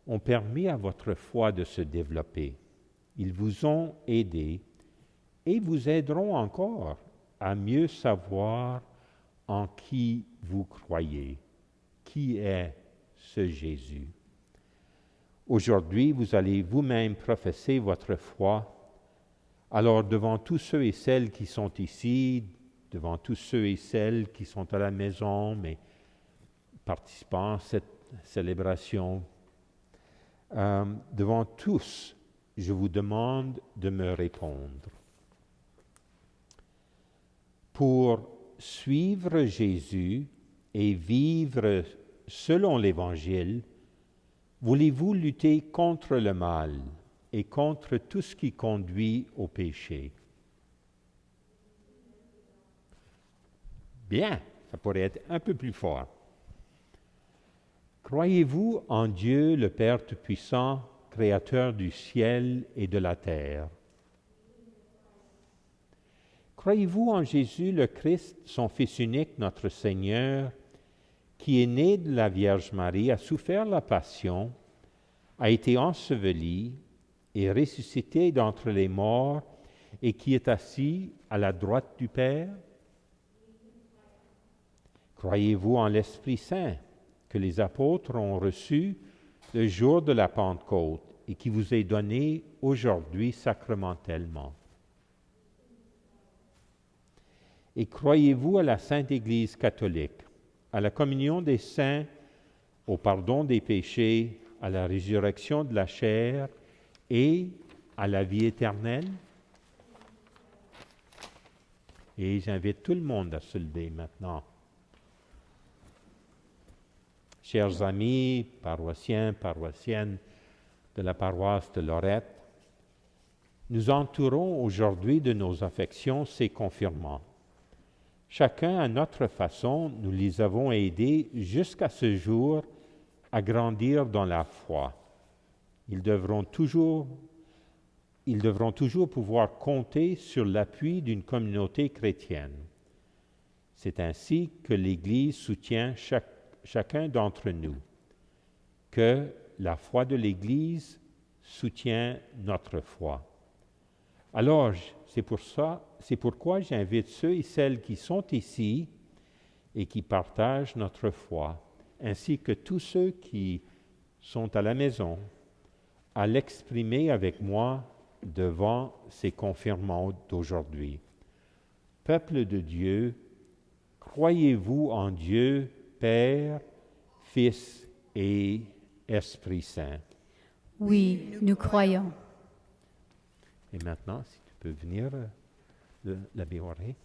ont permis à votre foi de se développer. Ils vous ont aidé et vous aideront encore à mieux savoir en qui vous croyez. Qui est ce Jésus? Aujourd'hui, vous allez vous-même professer votre foi. Alors, devant tous ceux et celles qui sont ici, devant tous ceux et celles qui sont à la maison, mais participant à cette célébration, devant tous, je vous demande de me répondre. Pour suivre Jésus et vivre selon l'Évangile, voulez-vous lutter contre le mal et contre tout ce qui conduit au péché? Bien, ça pourrait être un peu plus fort. Croyez-vous en Dieu le Père Tout-Puissant, Créateur du ciel et de la terre? Croyez-vous en Jésus le Christ, son Fils unique, notre Seigneur, qui est né de la Vierge Marie, a souffert la passion, a été enseveli et ressuscité d'entre les morts et qui est assis à la droite du Père? Croyez-vous en l'Esprit Saint que les apôtres ont reçu le jour de la Pentecôte et qui vous est donné aujourd'hui sacramentellement? Et croyez-vous à la Sainte Église catholique, à la communion des saints, au pardon des péchés, à la résurrection de la chair et à la vie éternelle? Et j'invite tout le monde à se lever maintenant. Chers amis, paroissiens, paroissiennes de la paroisse de Lorette, nous entourons aujourd'hui de nos affections ces confirmants. Chacun à notre façon, nous les avons aidés jusqu'à ce jour à grandir dans la foi. Ils devront toujours pouvoir compter sur l'appui d'une communauté chrétienne. C'est ainsi que l'Église soutient chacun d'entre nous, que la foi de l'Église soutient notre foi. Alors, c'est pourquoi j'invite ceux et celles qui sont ici et qui partagent notre foi, ainsi que tous ceux qui sont à la maison, à l'exprimer avec moi devant ces confirmants d'aujourd'hui. Peuple de Dieu, croyez-vous en Dieu, Père, Fils et Esprit Saint? Oui, nous croyons. Et maintenant, si tu peux venir, l'abbé Auré.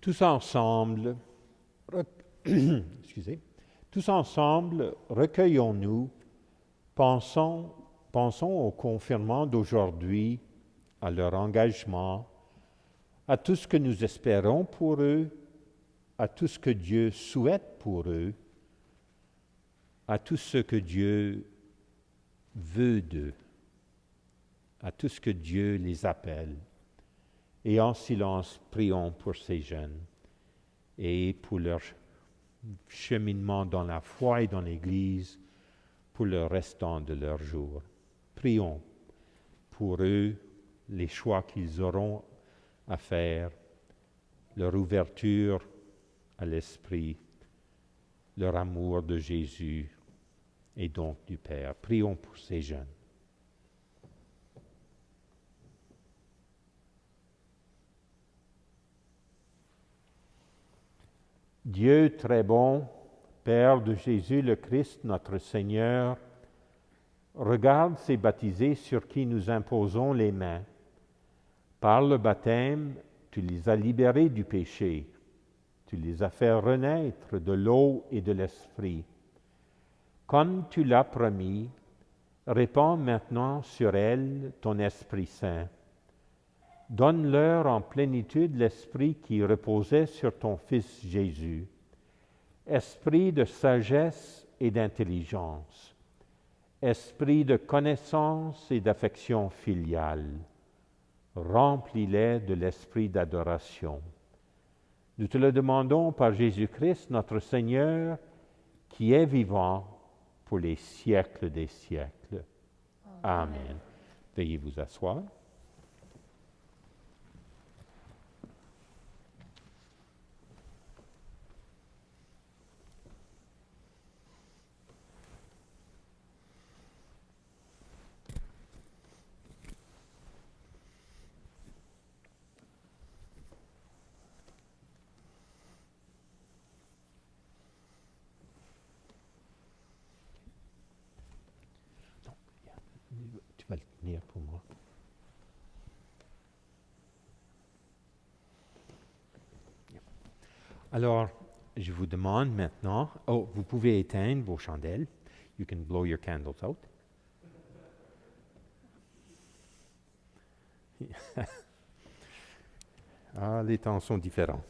Tous ensemble, recueillons-nous, pensons aux confirmants d'aujourd'hui, à leur engagement, à tout ce que nous espérons pour eux, à tout ce que Dieu souhaite pour eux, à tout ce que Dieu veut d'eux, à tout ce que Dieu les appelle. Et en silence, prions pour ces jeunes et pour leur cheminement dans la foi et dans l'Église pour le restant de leurs jours. Prions pour eux, les choix qu'ils auront à faire, leur ouverture à l'Esprit, leur amour de Jésus et donc du Père. Prions pour ces jeunes. Dieu très bon, Père de Jésus le Christ, notre Seigneur, regarde ces baptisés sur qui nous imposons les mains. Par le baptême, tu les as libérés du péché. Tu les as fait renaître de l'eau et de l'esprit. Comme tu l'as promis, répands maintenant sur elles ton Esprit Saint. Donne-leur en plénitude l'esprit qui reposait sur ton Fils Jésus, esprit de sagesse et d'intelligence, esprit de connaissance et d'affection filiale. Remplis-les de l'esprit d'adoration. Nous te le demandons par Jésus-Christ, notre Seigneur, qui est vivant pour les siècles des siècles. Amen. Veuillez vous asseoir. Tu vas le tenir pour moi. Alors, je vous demande maintenant, vous pouvez éteindre vos chandelles. You can blow your candles out. Les temps sont différents.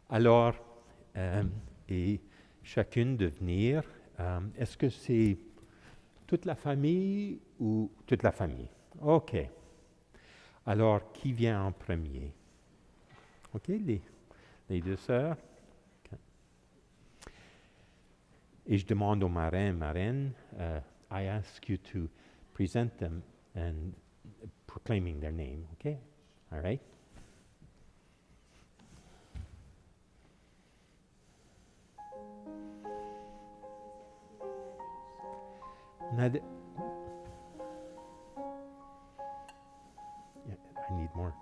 Alors, et chacune de venir, est-ce que c'est toute la famille ou toute la famille? OK. Alors, qui vient en premier? OK, les deux sœurs. Okay. Et je demande aux marrains et marraines, I ask you to present them and proclaiming their name. OK? All right? Yeah, I need more.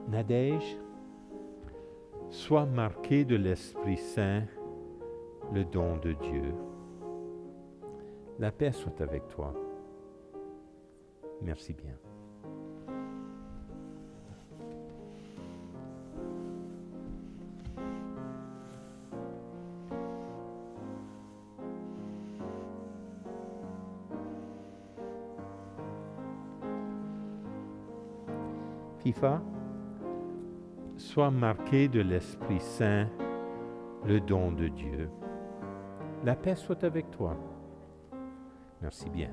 Nadège, sois marquée de l'Esprit Saint, le don de Dieu. La paix soit avec toi. Merci bien. FIFA, sois marqué de l'Esprit Saint, le don de Dieu. La paix soit avec toi. Merci bien.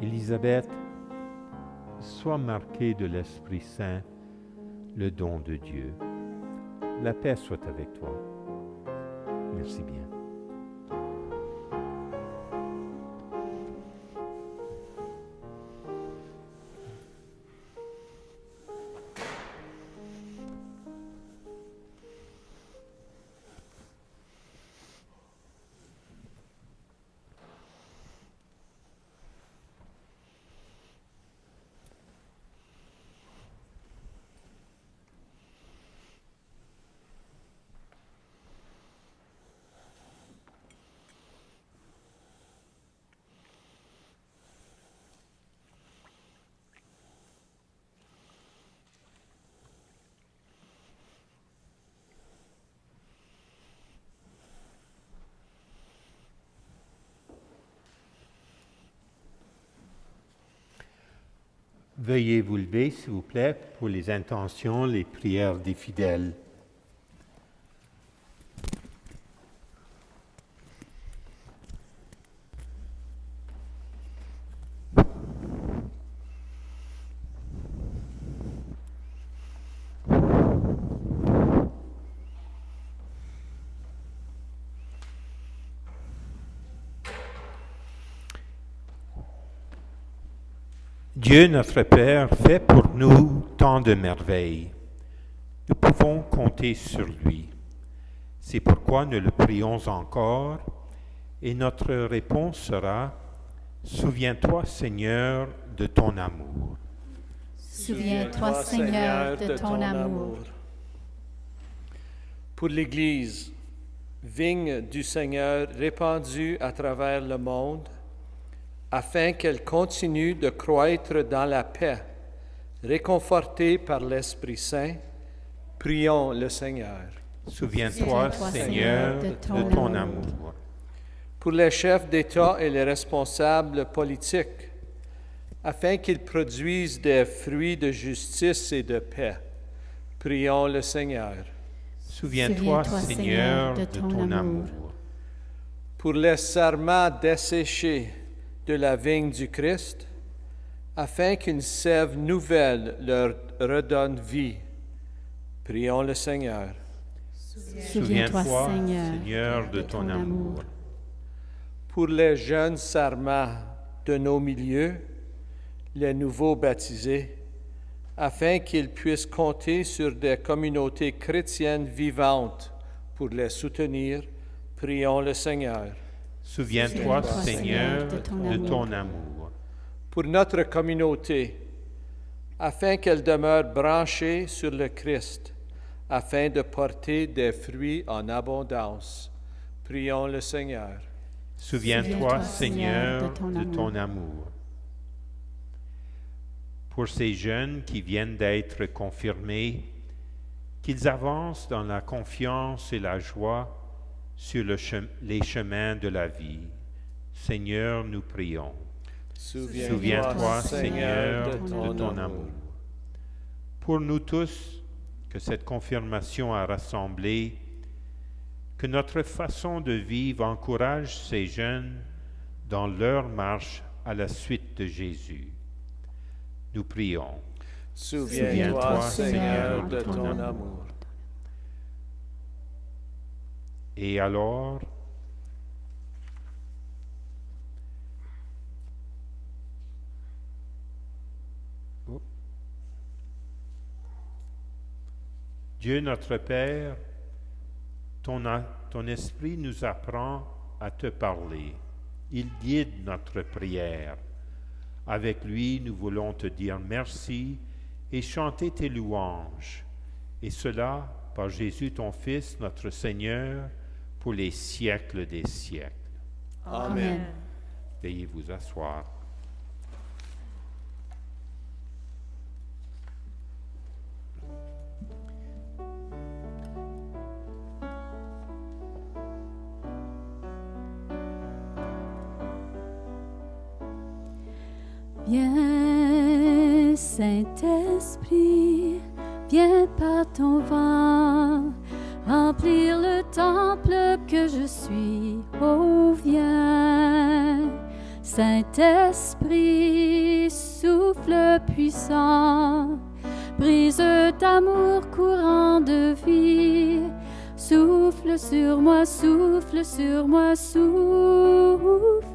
Élisabeth, sois marquée de l'Esprit Saint, le don de Dieu. La paix soit avec toi. Merci bien. Veuillez vous lever, s'il vous plaît, pour les intentions, les prières des fidèles. Dieu notre Père fait pour nous tant de merveilles. Nous pouvons compter sur lui. C'est pourquoi nous le prions encore et notre réponse sera « Souviens-toi, Seigneur, de ton amour ». Souviens-toi, Seigneur, de ton amour. Pour l'Église, vigne du Seigneur répandue à travers le monde, afin qu'elle continue de croître dans la paix, réconfortée par l'Esprit Saint, prions le Seigneur. Souviens-toi, Seigneur, de ton amour. Pour les chefs d'État et les responsables politiques, afin qu'ils produisent des fruits de justice et de paix, prions le Seigneur. Souviens-toi, Seigneur, de ton amour. Pour les serments desséchés de la vigne du Christ, afin qu'une sève nouvelle leur redonne vie, prions le Seigneur. Souviens-toi, Seigneur, de ton amour. Pour les jeunes serments de nos milieux, les nouveaux baptisés, afin qu'ils puissent compter sur des communautés chrétiennes vivantes pour les soutenir, prions le Seigneur. Souviens-toi, Seigneur, de ton amour. Pour notre communauté, afin qu'elle demeure branchée sur le Christ, afin de porter des fruits en abondance, prions le Seigneur. Souviens-toi, Seigneur, de ton amour. Pour ces jeunes qui viennent d'être confirmés, qu'ils avancent dans la confiance et la joie sur les chemins de la vie. Seigneur, nous prions. Souviens-toi, Seigneur, de ton amour. Pour nous tous, que cette confirmation a rassemblé, que notre façon de vivre encourage ces jeunes dans leur marche à la suite de Jésus. Nous prions. Souviens-toi, Seigneur, de ton amour. Et alors, Dieu notre Père, ton esprit nous apprend à te parler. Il guide notre prière. Avec lui, nous voulons te dire merci et chanter tes louanges. Et cela par Jésus, ton Fils, notre Seigneur, pour les siècles des siècles. Amen. Veuillez vous asseoir. Viens, Saint-Esprit, viens par ton vent, remplir le temple que je suis. Oh, viens, Saint-Esprit, souffle puissant, brise d'amour courant de vie. Souffle sur moi, souffle sur moi, souffle.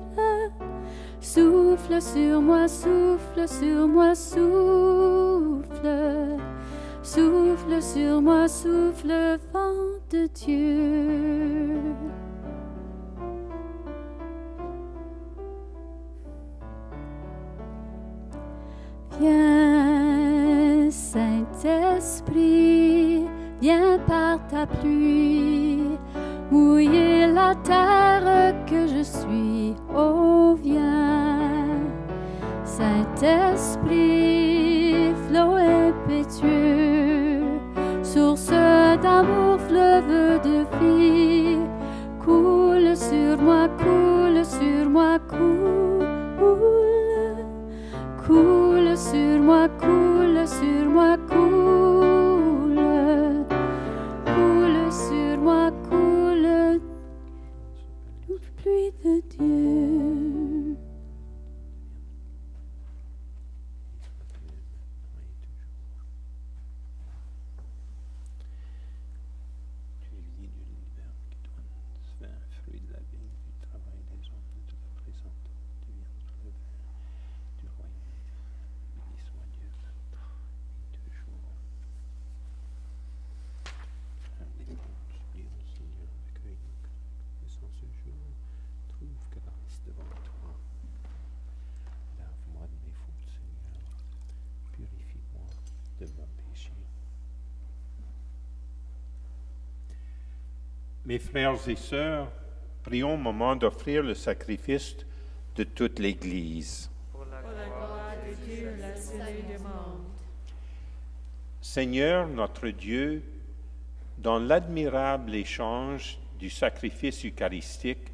Souffle sur moi, souffle sur moi, souffle. Souffle sur moi, souffle, vent de Dieu. Viens, Saint-Esprit, viens par ta pluie, mouiller la terre que je suis. Oh, viens, Saint-Esprit, flot impétueux, source d'amour, fleuve de vie, coule sur moi, coule sur moi, coule, coule sur moi, coule sur moi, coule, coule sur moi, coule, pluie de Dieu. Mes frères et sœurs, prions au moment d'offrir le sacrifice de toute l'Église. Pour la gloire de Dieu, la salut du monde. Seigneur notre Dieu, dans l'admirable échange du sacrifice eucharistique,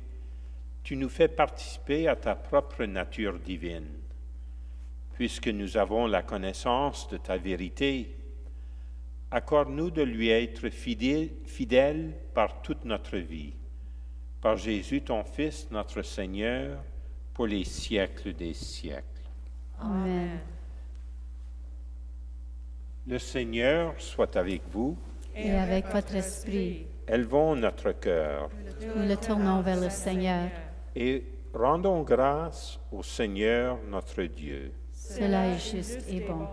tu nous fais participer à ta propre nature divine. Puisque nous avons la connaissance de ta vérité, accorde-nous de lui être fidèles par toute notre vie. Par Jésus, ton Fils, notre Seigneur, pour les siècles des siècles. Amen. Le Seigneur soit avec vous. Et avec votre esprit, Élevons notre cœur nous le tournons vers le Seigneur. et rendons grâce au Seigneur notre Dieu. Cela est juste et bon.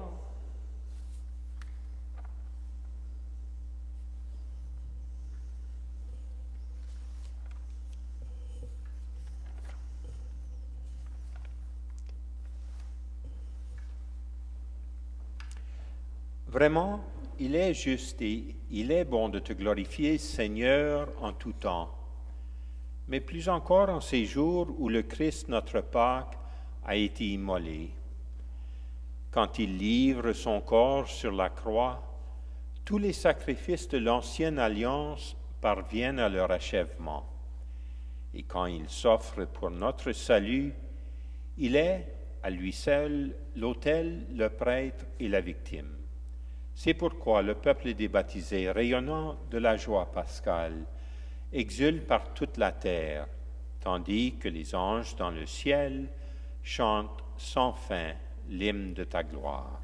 Vraiment, il est juste et il est bon de te glorifier, Seigneur, en tout temps. Mais plus encore en ces jours où le Christ, notre Pâque, a été immolé. Quand il livre son corps sur la croix, tous les sacrifices de l'ancienne alliance parviennent à leur achèvement. Et quand il s'offre pour notre salut, il est, à lui seul, l'autel, le prêtre et la victime. C'est pourquoi le peuple des baptisés, rayonnant de la joie pascale, exulte par toute la terre, tandis que les anges dans le ciel chantent sans fin l'hymne de ta gloire.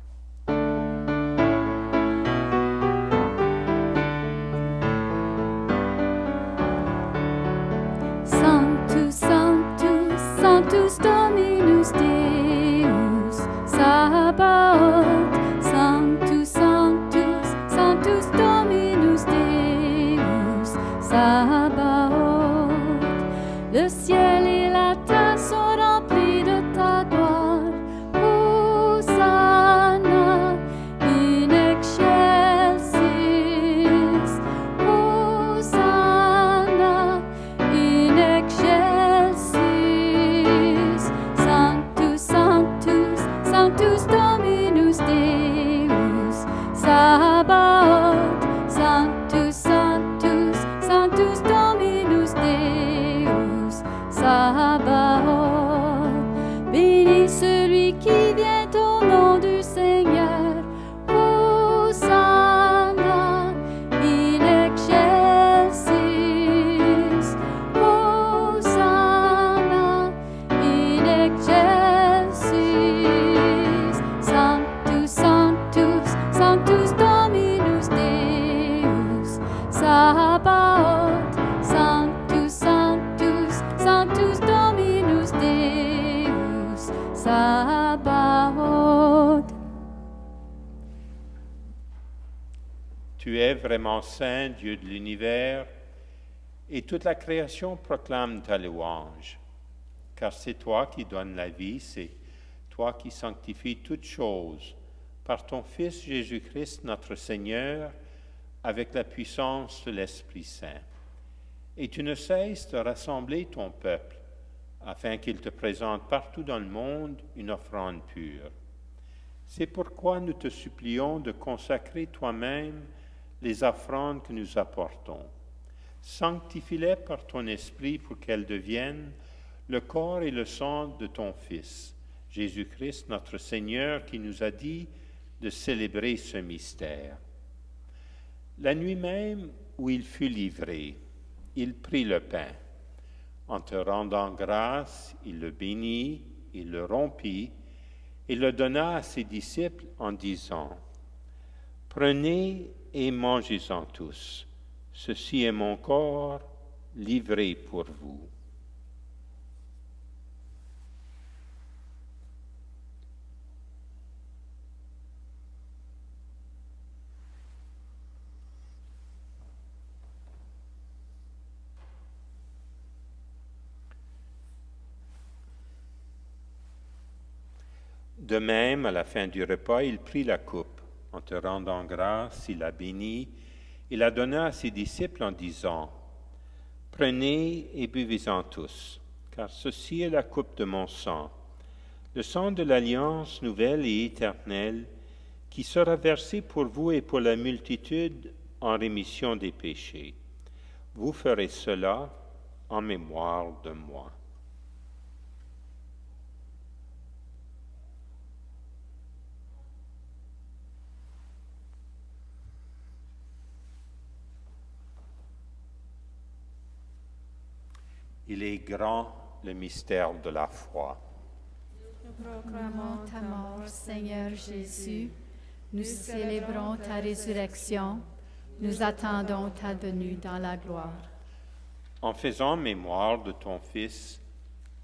Sanctus, Sanctus, Sanctus Dominus Deus, Sabaoth. Sanctus, Sanctus, Sanctus Dominus Deus, Sabaoth. Le ciel et la terre sont remplis de ta gloire. Hosanna in excelsis. Hosanna in excelsis. Sanctus, Sanctus, Sanctus Dominus Deus, Sabaoth. Sanctus, Sanctus, Sanctus Dominus Deus, Sabaoth. Béni celui qui vient au nom du Seigneur. Hosanna in excelsis. Hosanna in excelsis. Sanctus, Sanctus, Sanctus Dominus Deus, Sabaoth. Sanctus, Sanctus, Sanctus Dominus Deus, Sabaoth. Tu es vraiment saint, Dieu de l'univers, et toute la création proclame ta louange. Car c'est toi qui donnes la vie, c'est toi qui sanctifies toutes choses, par ton Fils Jésus-Christ notre Seigneur, avec la puissance de l'Esprit Saint. Et tu ne cesses de rassembler ton peuple, afin qu'il te présente partout dans le monde une offrande pure. C'est pourquoi nous te supplions de consacrer toi-même les offrandes que nous apportons. Sanctifie-les par ton esprit pour qu'elles deviennent le corps et le sang de ton Fils, Jésus-Christ notre Seigneur, qui nous a dit de célébrer ce mystère. La nuit même où il fut livré, il prit le pain. En te rendant grâce, il le bénit, il le rompit et le donna à ses disciples en disant : « Prenez et mangez-en tous. Ceci est mon corps livré pour vous. » De même, à la fin du repas, il prit la coupe. En te rendant grâce, il la bénit et la donna à ses disciples en disant : Prenez et buvez-en tous, car ceci est la coupe de mon sang, le sang de l'alliance nouvelle et éternelle, qui sera versé pour vous et pour la multitude en rémission des péchés. Vous ferez cela en mémoire de moi. Il est grand le mystère de la foi. Nous proclamons ta mort, Seigneur Jésus. Nous célébrons ta résurrection. Nous attendons ta venue dans la gloire. En faisant mémoire de ton Fils,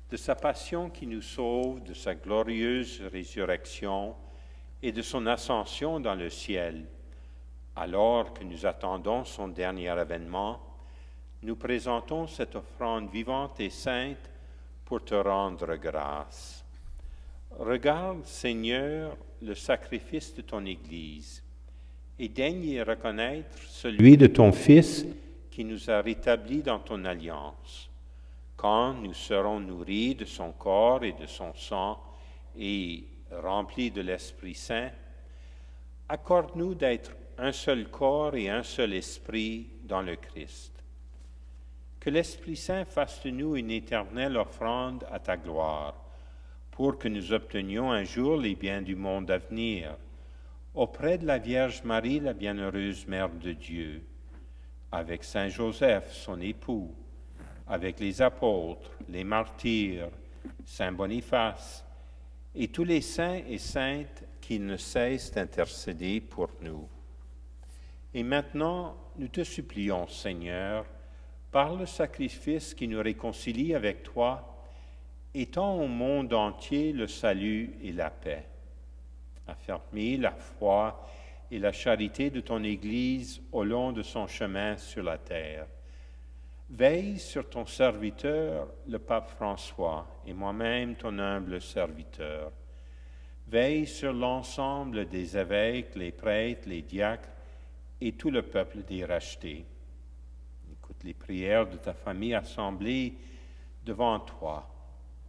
de sa passion qui nous sauve, de sa glorieuse résurrection et de son ascension dans le ciel, alors que nous attendons son dernier avènement, nous présentons cette offrande vivante et sainte pour te rendre grâce. Regarde, Seigneur, le sacrifice de ton Église et daigne y reconnaître celui de ton Fils qui nous a rétablis dans ton alliance. Quand nous serons nourris de son corps et de son sang et remplis de l'Esprit Saint, accorde-nous d'être un seul corps et un seul esprit dans le Christ. Que l'Esprit Saint fasse de nous une éternelle offrande à ta gloire, pour que nous obtenions un jour les biens du monde à venir, auprès de la Vierge Marie, la bienheureuse Mère de Dieu, avec Saint Joseph, son époux, avec les apôtres, les martyrs, Saint Boniface, et tous les saints et saintes qui ne cessent d'intercéder pour nous. Et maintenant, nous te supplions, Seigneur, par le sacrifice qui nous réconcilie avec toi, étends au monde entier le salut et la paix. Affermis la foi et la charité de ton Église au long de son chemin sur la terre. Veille sur ton serviteur, le pape François, et moi-même ton humble serviteur. Veille sur l'ensemble des évêques, les prêtres, les diacres et tout le peuple des rachetés. Écoute les prières de ta famille assemblée devant toi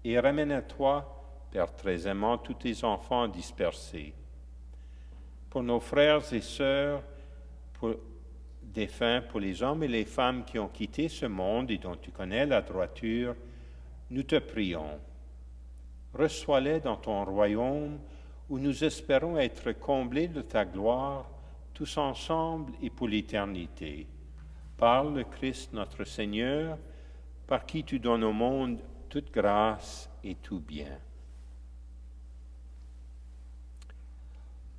et ramène à toi, Père très aimant, tous tes enfants dispersés. Pour nos frères et sœurs défunts, pour les hommes et les femmes qui ont quitté ce monde et dont tu connais la droiture, nous te prions. Reçois-les dans ton royaume où nous espérons être comblés de ta gloire, tous ensemble et pour l'éternité. Par le Christ notre Seigneur, par qui tu donnes au monde toute grâce et tout bien.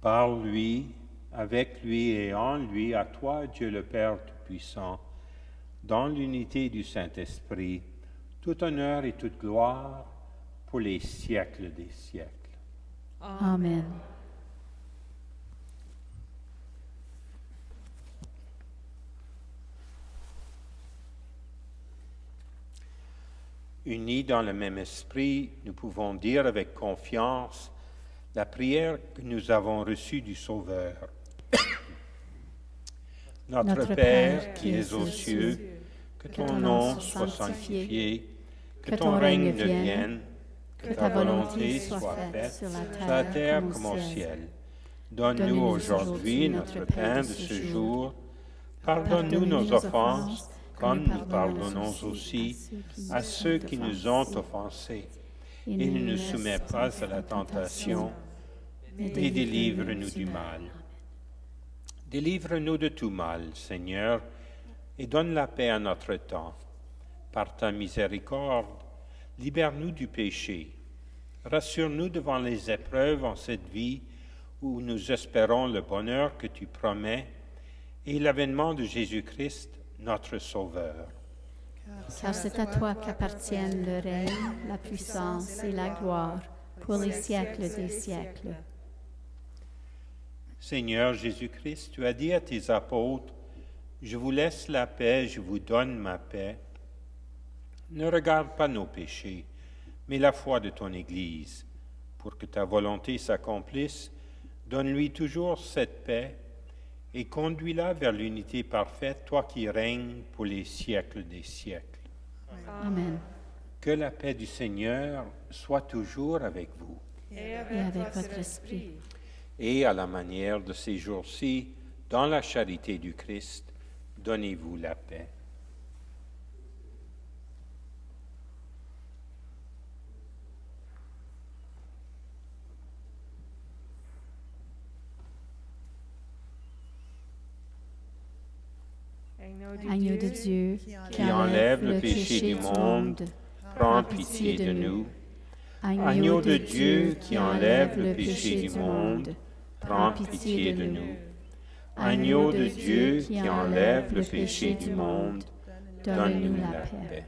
Par lui, avec lui et en lui, à toi, Dieu le Père Tout-Puissant, dans l'unité du Saint-Esprit, tout honneur et toute gloire pour les siècles des siècles. Amen. Unis dans le même esprit, nous pouvons dire avec confiance la prière que nous avons reçue du Sauveur. Notre Père qui es aux cieux, que ton nom soit sanctifié, que ton règne vienne, que ta volonté soit faite sur la terre comme au ciel. Donne-nous aujourd'hui notre pain de ce jour. Pardonne-nous nos offenses, comme nous pardonnons aussi à ceux qui nous ont offensés. Et ne nous soumets pas à la tentation, mais délivre-nous du mal. Délivre-nous de tout mal, Seigneur, et donne la paix à notre temps. Par ta miséricorde, libère-nous du péché. Rassure-nous devant les épreuves en cette vie où nous espérons le bonheur que tu promets et l'avènement de Jésus-Christ, notre Sauveur. Car c'est à toi qu'appartiennent le règne, la puissance et la gloire pour les siècles des siècles. Seigneur Jésus-Christ, tu as dit à tes apôtres, « Je vous laisse la paix, je vous donne ma paix. » Ne regarde pas nos péchés, mais la foi de ton Église. Pour que ta volonté s'accomplisse, donne-lui toujours cette paix et conduis-la vers l'unité parfaite, toi qui règnes pour les siècles des siècles. Amen. Que la paix du Seigneur soit toujours avec vous. Et Et avec votre esprit. Et à la manière de ces jours-ci, dans la charité du Christ, donnez-vous la paix. Agneau de Dieu, Qui enlève le péché du monde, prends pitié de nous. Agneau de Dieu qui enlève le péché du monde, prends pitié de nous. Agneau de Dieu qui enlève le péché du monde, donne-nous la paix.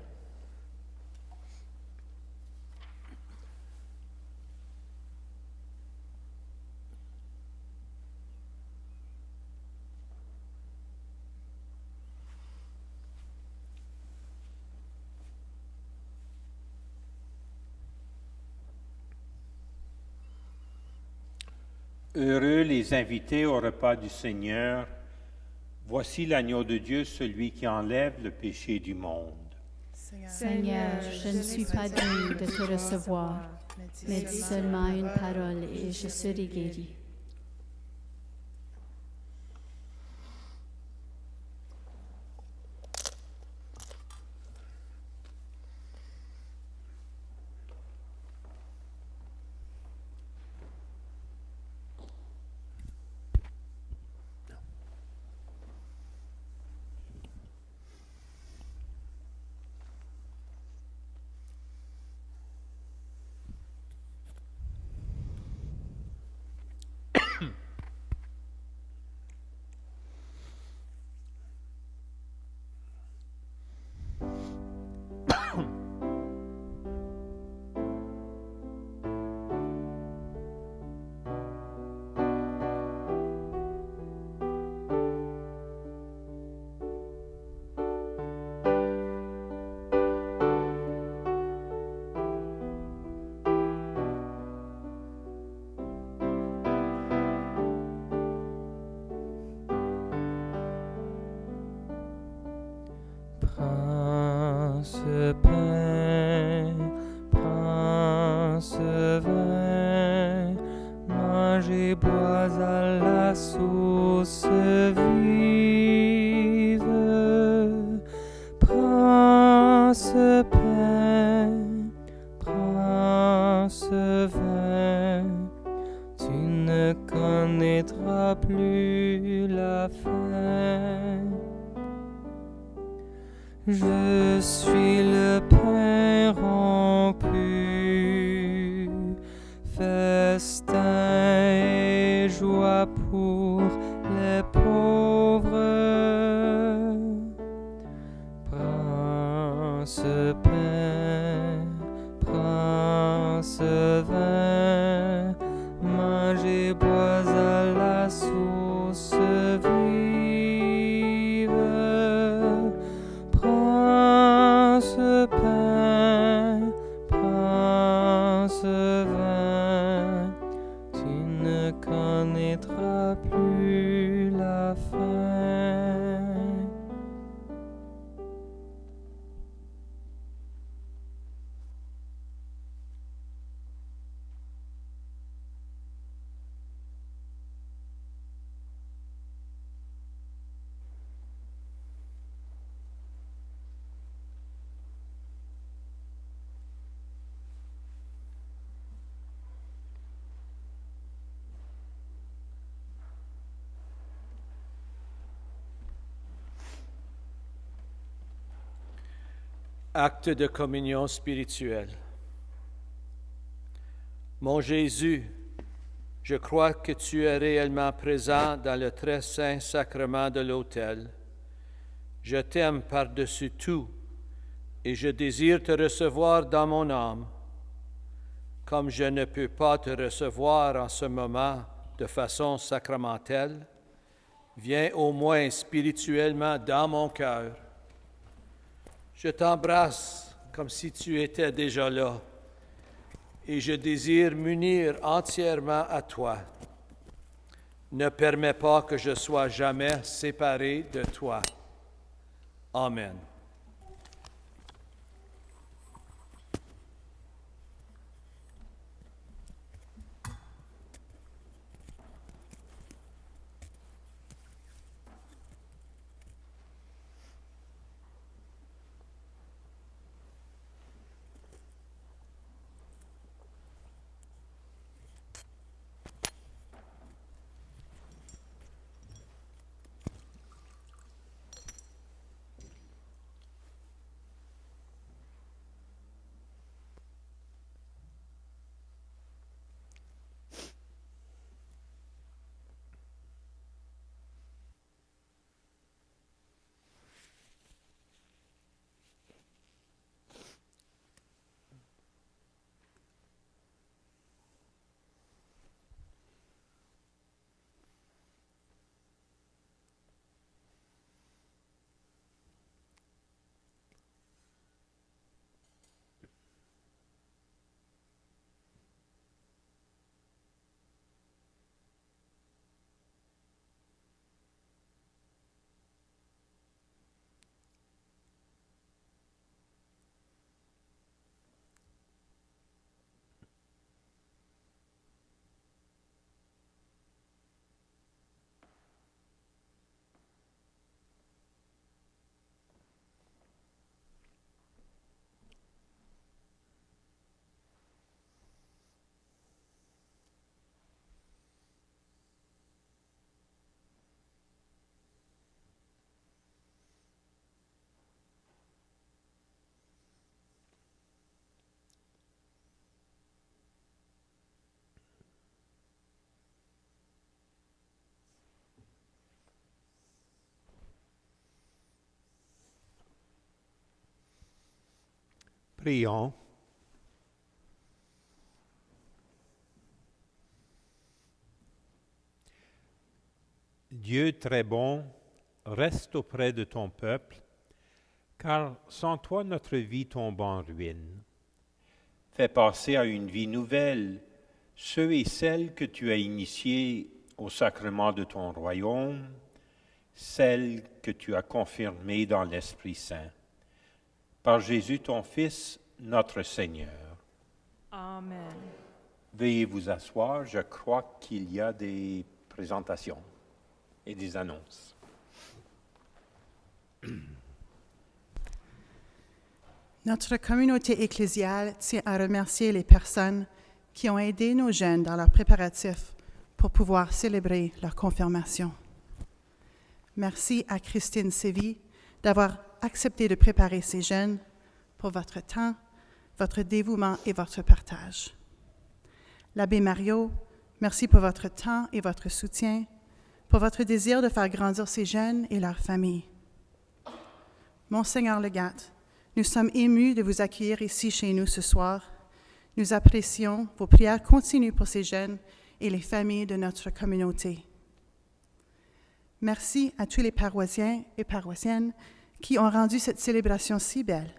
Heureux les invités au repas du Seigneur. Voici l'agneau de Dieu, celui qui enlève le péché du monde. Seigneur, je ne suis pas digne de te recevoir, mais dis seulement une parole et je serai guéri. Prends ce pain, prends ce vin, mange et bois à la source vive. Prends ce pain, prends ce vin, tu ne connaîtras plus la faim. Je suis le pain rompu, festin et joie pour les pauvres. Prends ce pain, prends ce vin, mange et bois à la source vive. Prends ce pain, prends ce vin, tu ne connaîtras plus la faim. Acte de communion spirituelle. Mon Jésus, je crois que tu es réellement présent dans le très saint sacrement de l'autel. Je t'aime par-dessus tout et je désire te recevoir dans mon âme. Comme je ne peux pas te recevoir en ce moment de façon sacramentelle, viens au moins spirituellement dans mon cœur. Je t'embrasse comme si tu étais déjà là et je désire m'unir entièrement à toi. ne permets pas que je sois jamais séparé de toi. Amen. Prions. Dieu très bon, reste auprès de ton peuple, car sans toi notre vie tombe en ruine. Fais passer à une vie nouvelle ceux et celles que tu as initiés au sacrement de ton royaume, celles que tu as confirmées dans l'Esprit Saint. Par Jésus ton Fils, notre Seigneur. Amen. Veuillez vous asseoir, je crois qu'il y a des présentations et des annonces. Notre communauté ecclésiale tient à remercier les personnes qui ont aidé nos jeunes dans leurs préparatifs pour pouvoir célébrer leur confirmation. Merci à Christine Sévy d'avoir accepté de préparer ces jeunes pour votre temps, votre dévouement et votre partage. L'abbé Mario, merci pour votre temps et votre soutien, pour votre désir de faire grandir ces jeunes et leurs familles. Monseigneur Legat, nous sommes émus de vous accueillir ici chez nous ce soir. Nous apprécions vos prières continues pour ces jeunes et les familles de notre communauté. Merci à tous les paroissiens et paroissiennes qui ont rendu cette célébration si belle.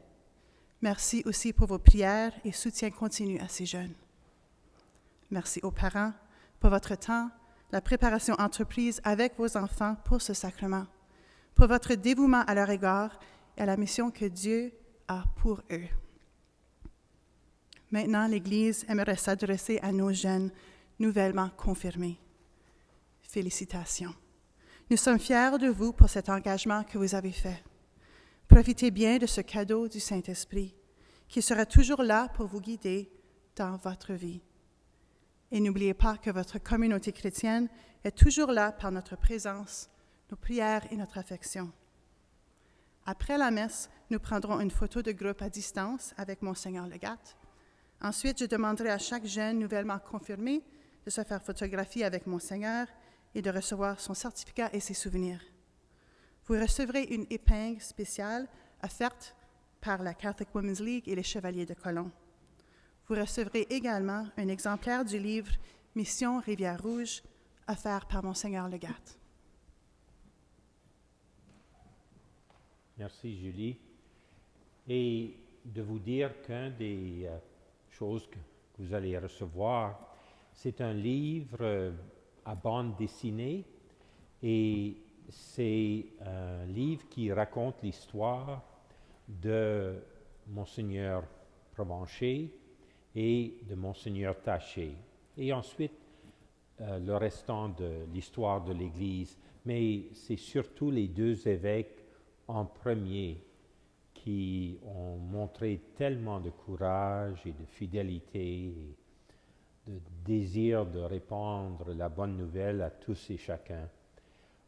Merci aussi pour vos prières et soutien continu à ces jeunes. Merci aux parents pour votre temps, la préparation entreprise avec vos enfants pour ce sacrement, pour votre dévouement à leur égard et à la mission que Dieu a pour eux. Maintenant, l'Église aimerait s'adresser à nos jeunes nouvellement confirmés. Félicitations. Nous sommes fiers de vous pour cet engagement que vous avez fait. Profitez bien de ce cadeau du Saint-Esprit, qui sera toujours là pour vous guider dans votre vie. Et n'oubliez pas que votre communauté chrétienne est toujours là par notre présence, nos prières et notre affection. Après la messe, nous prendrons une photo de groupe à distance avec Monseigneur Legat. Ensuite, je demanderai à chaque jeune nouvellement confirmé de se faire photographier avec Monseigneur et de recevoir son certificat et ses souvenirs. Vous recevrez une épingle spéciale offerte par la Catholic Women's League et les Chevaliers de Colomb. Vous recevrez également un exemplaire du livre « Mission Rivière-Rouge » offert par Monseigneur Legat. Merci Julie. Et de vous dire qu'une des choses que vous allez recevoir, c'est un livre à bande dessinée et c'est un livre qui raconte l'histoire de Monseigneur Provencher et de Monseigneur Taché. Et ensuite, le restant de l'histoire de l'Église. Mais c'est surtout les deux évêques en premier qui ont montré tellement de courage et de fidélité et de désir de répandre la bonne nouvelle à tous et chacun.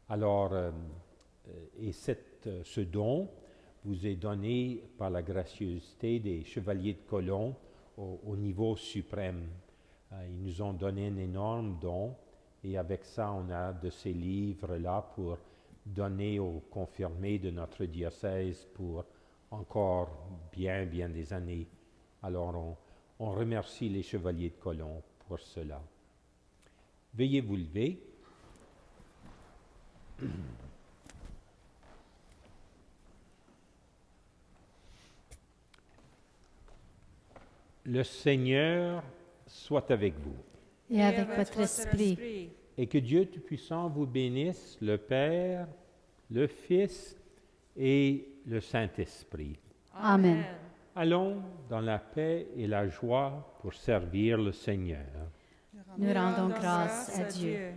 Alors, ce don vous est donné par la gracieuseté des chevaliers de Colomb au niveau suprême. Ils nous ont donné un énorme don et avec ça, on a de ces livres-là pour donner aux confirmés de notre diocèse pour encore bien des années. Alors, on remercie les chevaliers de Colomb pour cela. Veuillez vous lever. Le Seigneur soit avec vous. Et avec votre esprit. Et que Dieu Tout-Puissant vous bénisse, le Père, le Fils et le Saint-Esprit. Amen. Allons dans la paix et la joie pour servir le Seigneur. Nous rendons grâce à Dieu.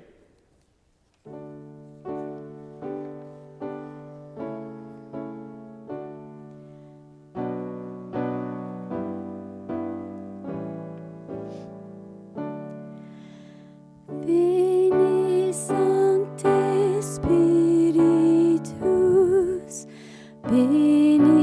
Veni Sancte Spiritus, veni